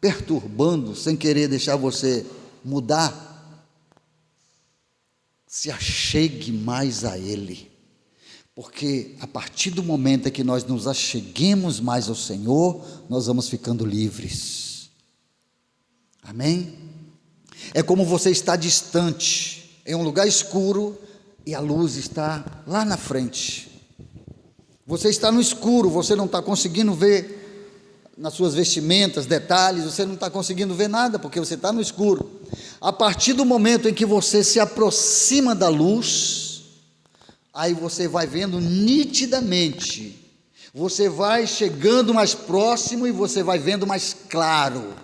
perturbando, sem querer deixar você mudar, se achegue mais a Ele, porque a partir do momento em que nós nos acheguemos mais ao Senhor, nós vamos ficando livres, amém? É como você está distante, em um lugar escuro, e a luz está lá na frente. Você está no escuro, você não está conseguindo ver nas suas vestimentas, detalhes, você não está conseguindo ver nada, porque você está no escuro. A partir do momento em que você se aproxima da luz, aí você vai vendo nitidamente, você vai chegando mais próximo e você vai vendo mais claro.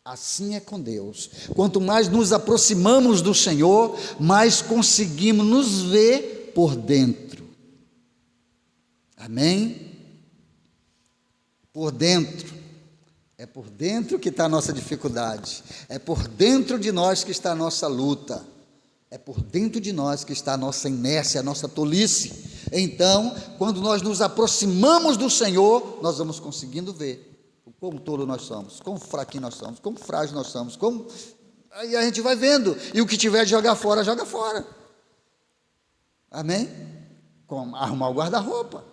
Assim é com Deus. Quanto mais nos aproximamos do Senhor, mais conseguimos nos ver por dentro. Amém? Por dentro, é por dentro que está a nossa dificuldade, é por dentro de nós que está a nossa luta, é por dentro de nós que está a nossa inércia, a nossa tolice. Então, quando nós nos aproximamos do Senhor, nós vamos conseguindo ver como tolo nós somos, como fraquinho nós somos, como frágil nós somos, aí a gente vai vendo, e o que tiver de jogar fora, joga fora, amém? Como arrumar o guarda-roupa.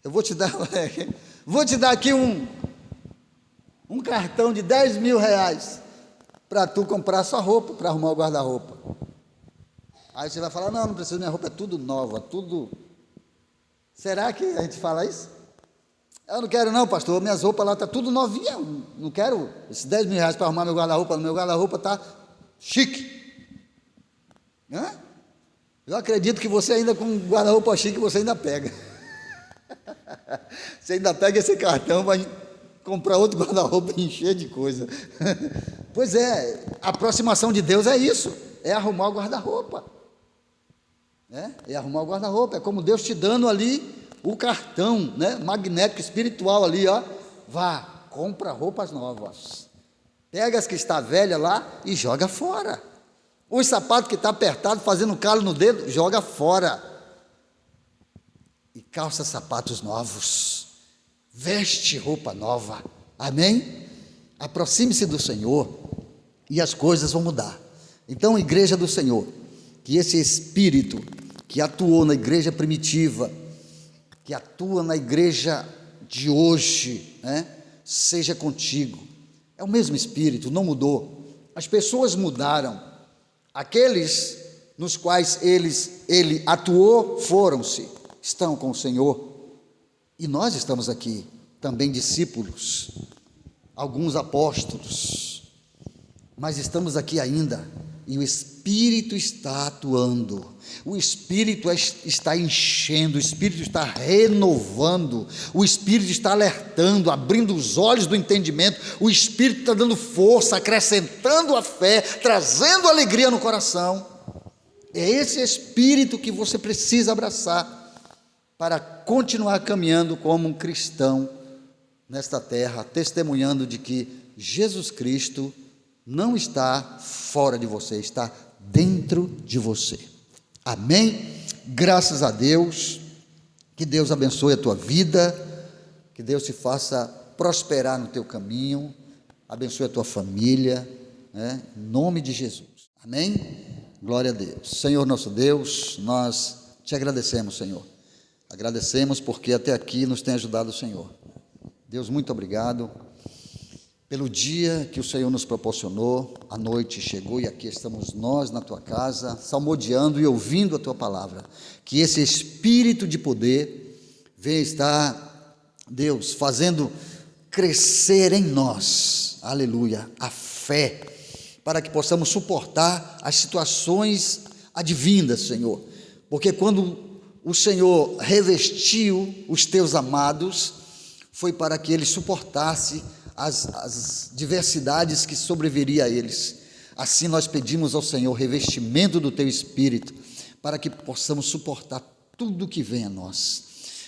Eu vou te dar aqui um cartão de 10 mil reais para tu comprar sua roupa, para arrumar o guarda-roupa. Aí você vai falar, não precisa, minha roupa é tudo nova, tudo. Será que a gente fala isso? Eu não quero não, pastor, minhas roupas lá estão tudo novinha, não quero esses 10 mil reais para arrumar meu guarda-roupa está chique. Eu acredito que você ainda com guarda-roupa chique, você ainda pega. Você ainda pega esse cartão, vai comprar outro guarda-roupa e encher de coisa. Pois é, a aproximação de Deus é isso, é arrumar o guarda-roupa. É arrumar o guarda-roupa, é como Deus te dando ali o cartão, né, magnético, espiritual ali, ó. Vá, compra roupas novas. Pega as que está velha lá e joga fora. Os sapatos que está apertado, fazendo calo no dedo, joga fora. E calça sapatos novos. Veste roupa nova. Amém? Aproxime-se do Senhor e as coisas vão mudar. Então, igreja do Senhor, que esse Espírito que atuou na igreja primitiva, que atua na igreja de hoje, né, seja contigo. É o mesmo Espírito, não mudou. As pessoas mudaram. Aqueles nos quais ele atuou foram-se, estão com o Senhor. E nós estamos aqui, também discípulos. alguns apóstolos, mas estamos aqui ainda e o Espírito está atuando, o Espírito está enchendo, o Espírito está renovando, o Espírito está alertando, abrindo os olhos do entendimento, o Espírito está dando força, acrescentando a fé, trazendo alegria no coração. É esse Espírito que você precisa abraçar para continuar caminhando como um cristão nesta terra, testemunhando de que Jesus Cristo não está fora de você, está dentro de você. Amém? Graças a Deus, que Deus abençoe a tua vida, que Deus te faça prosperar no teu caminho, abençoe a tua família, né? Em nome de Jesus. Amém? Glória a Deus. Senhor nosso Deus, nós te agradecemos, Senhor. Agradecemos porque até aqui nos tem ajudado o Senhor. Deus, muito obrigado pelo dia que o Senhor nos proporcionou. A noite chegou e aqui estamos nós na tua casa, salmodiando e ouvindo a tua palavra. Que esse espírito de poder venha estar, Deus, fazendo crescer em nós, aleluia, a fé, para que possamos suportar as situações advindas, Senhor. Porque quando o Senhor revestiu os teus amados, foi para que eles suportassem as diversidades que sobreviria a eles. Assim nós pedimos ao Senhor revestimento do teu Espírito, para que possamos suportar tudo que vem a nós.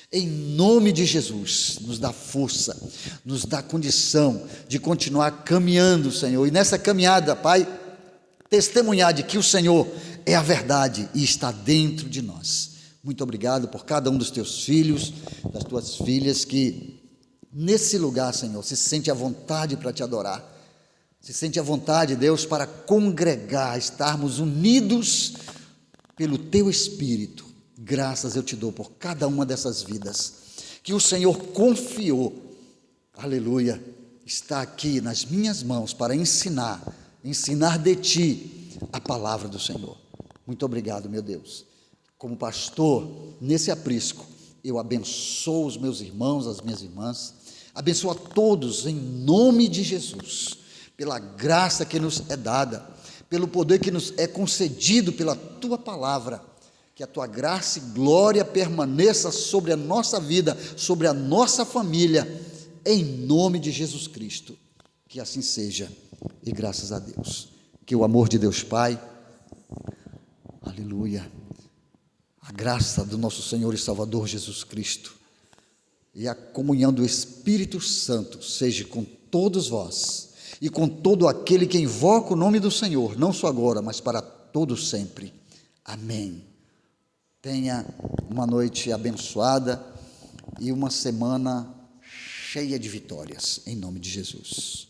Em nome de Jesus, nos dá força, nos dá condição de continuar caminhando, Senhor. E nessa caminhada, Pai, testemunhar de que o Senhor é a verdade e está dentro de nós. Muito obrigado por cada um dos teus filhos, das tuas filhas, que nesse lugar, Senhor, se sente à vontade para te adorar, se sente à vontade, Deus, para congregar, estarmos unidos pelo teu Espírito. Graças eu te dou por cada uma dessas vidas, que o Senhor confiou, aleluia, está aqui nas minhas mãos para ensinar de ti a palavra do Senhor. Muito obrigado, meu Deus. Como pastor, nesse aprisco, eu abençoo os meus irmãos, as minhas irmãs, abençoo a todos em nome de Jesus, pela graça que nos é dada, pelo poder que nos é concedido pela tua palavra, que a tua graça e glória permaneça sobre a nossa vida, sobre a nossa família, em nome de Jesus Cristo, que assim seja, e graças a Deus, que o amor de Deus Pai, aleluia, a graça do nosso Senhor e Salvador Jesus Cristo e a comunhão do Espírito Santo seja com todos vós e com todo aquele que invoca o nome do Senhor, não só agora, mas para todo sempre. Amém. Tenha uma noite abençoada e uma semana cheia de vitórias, em nome de Jesus.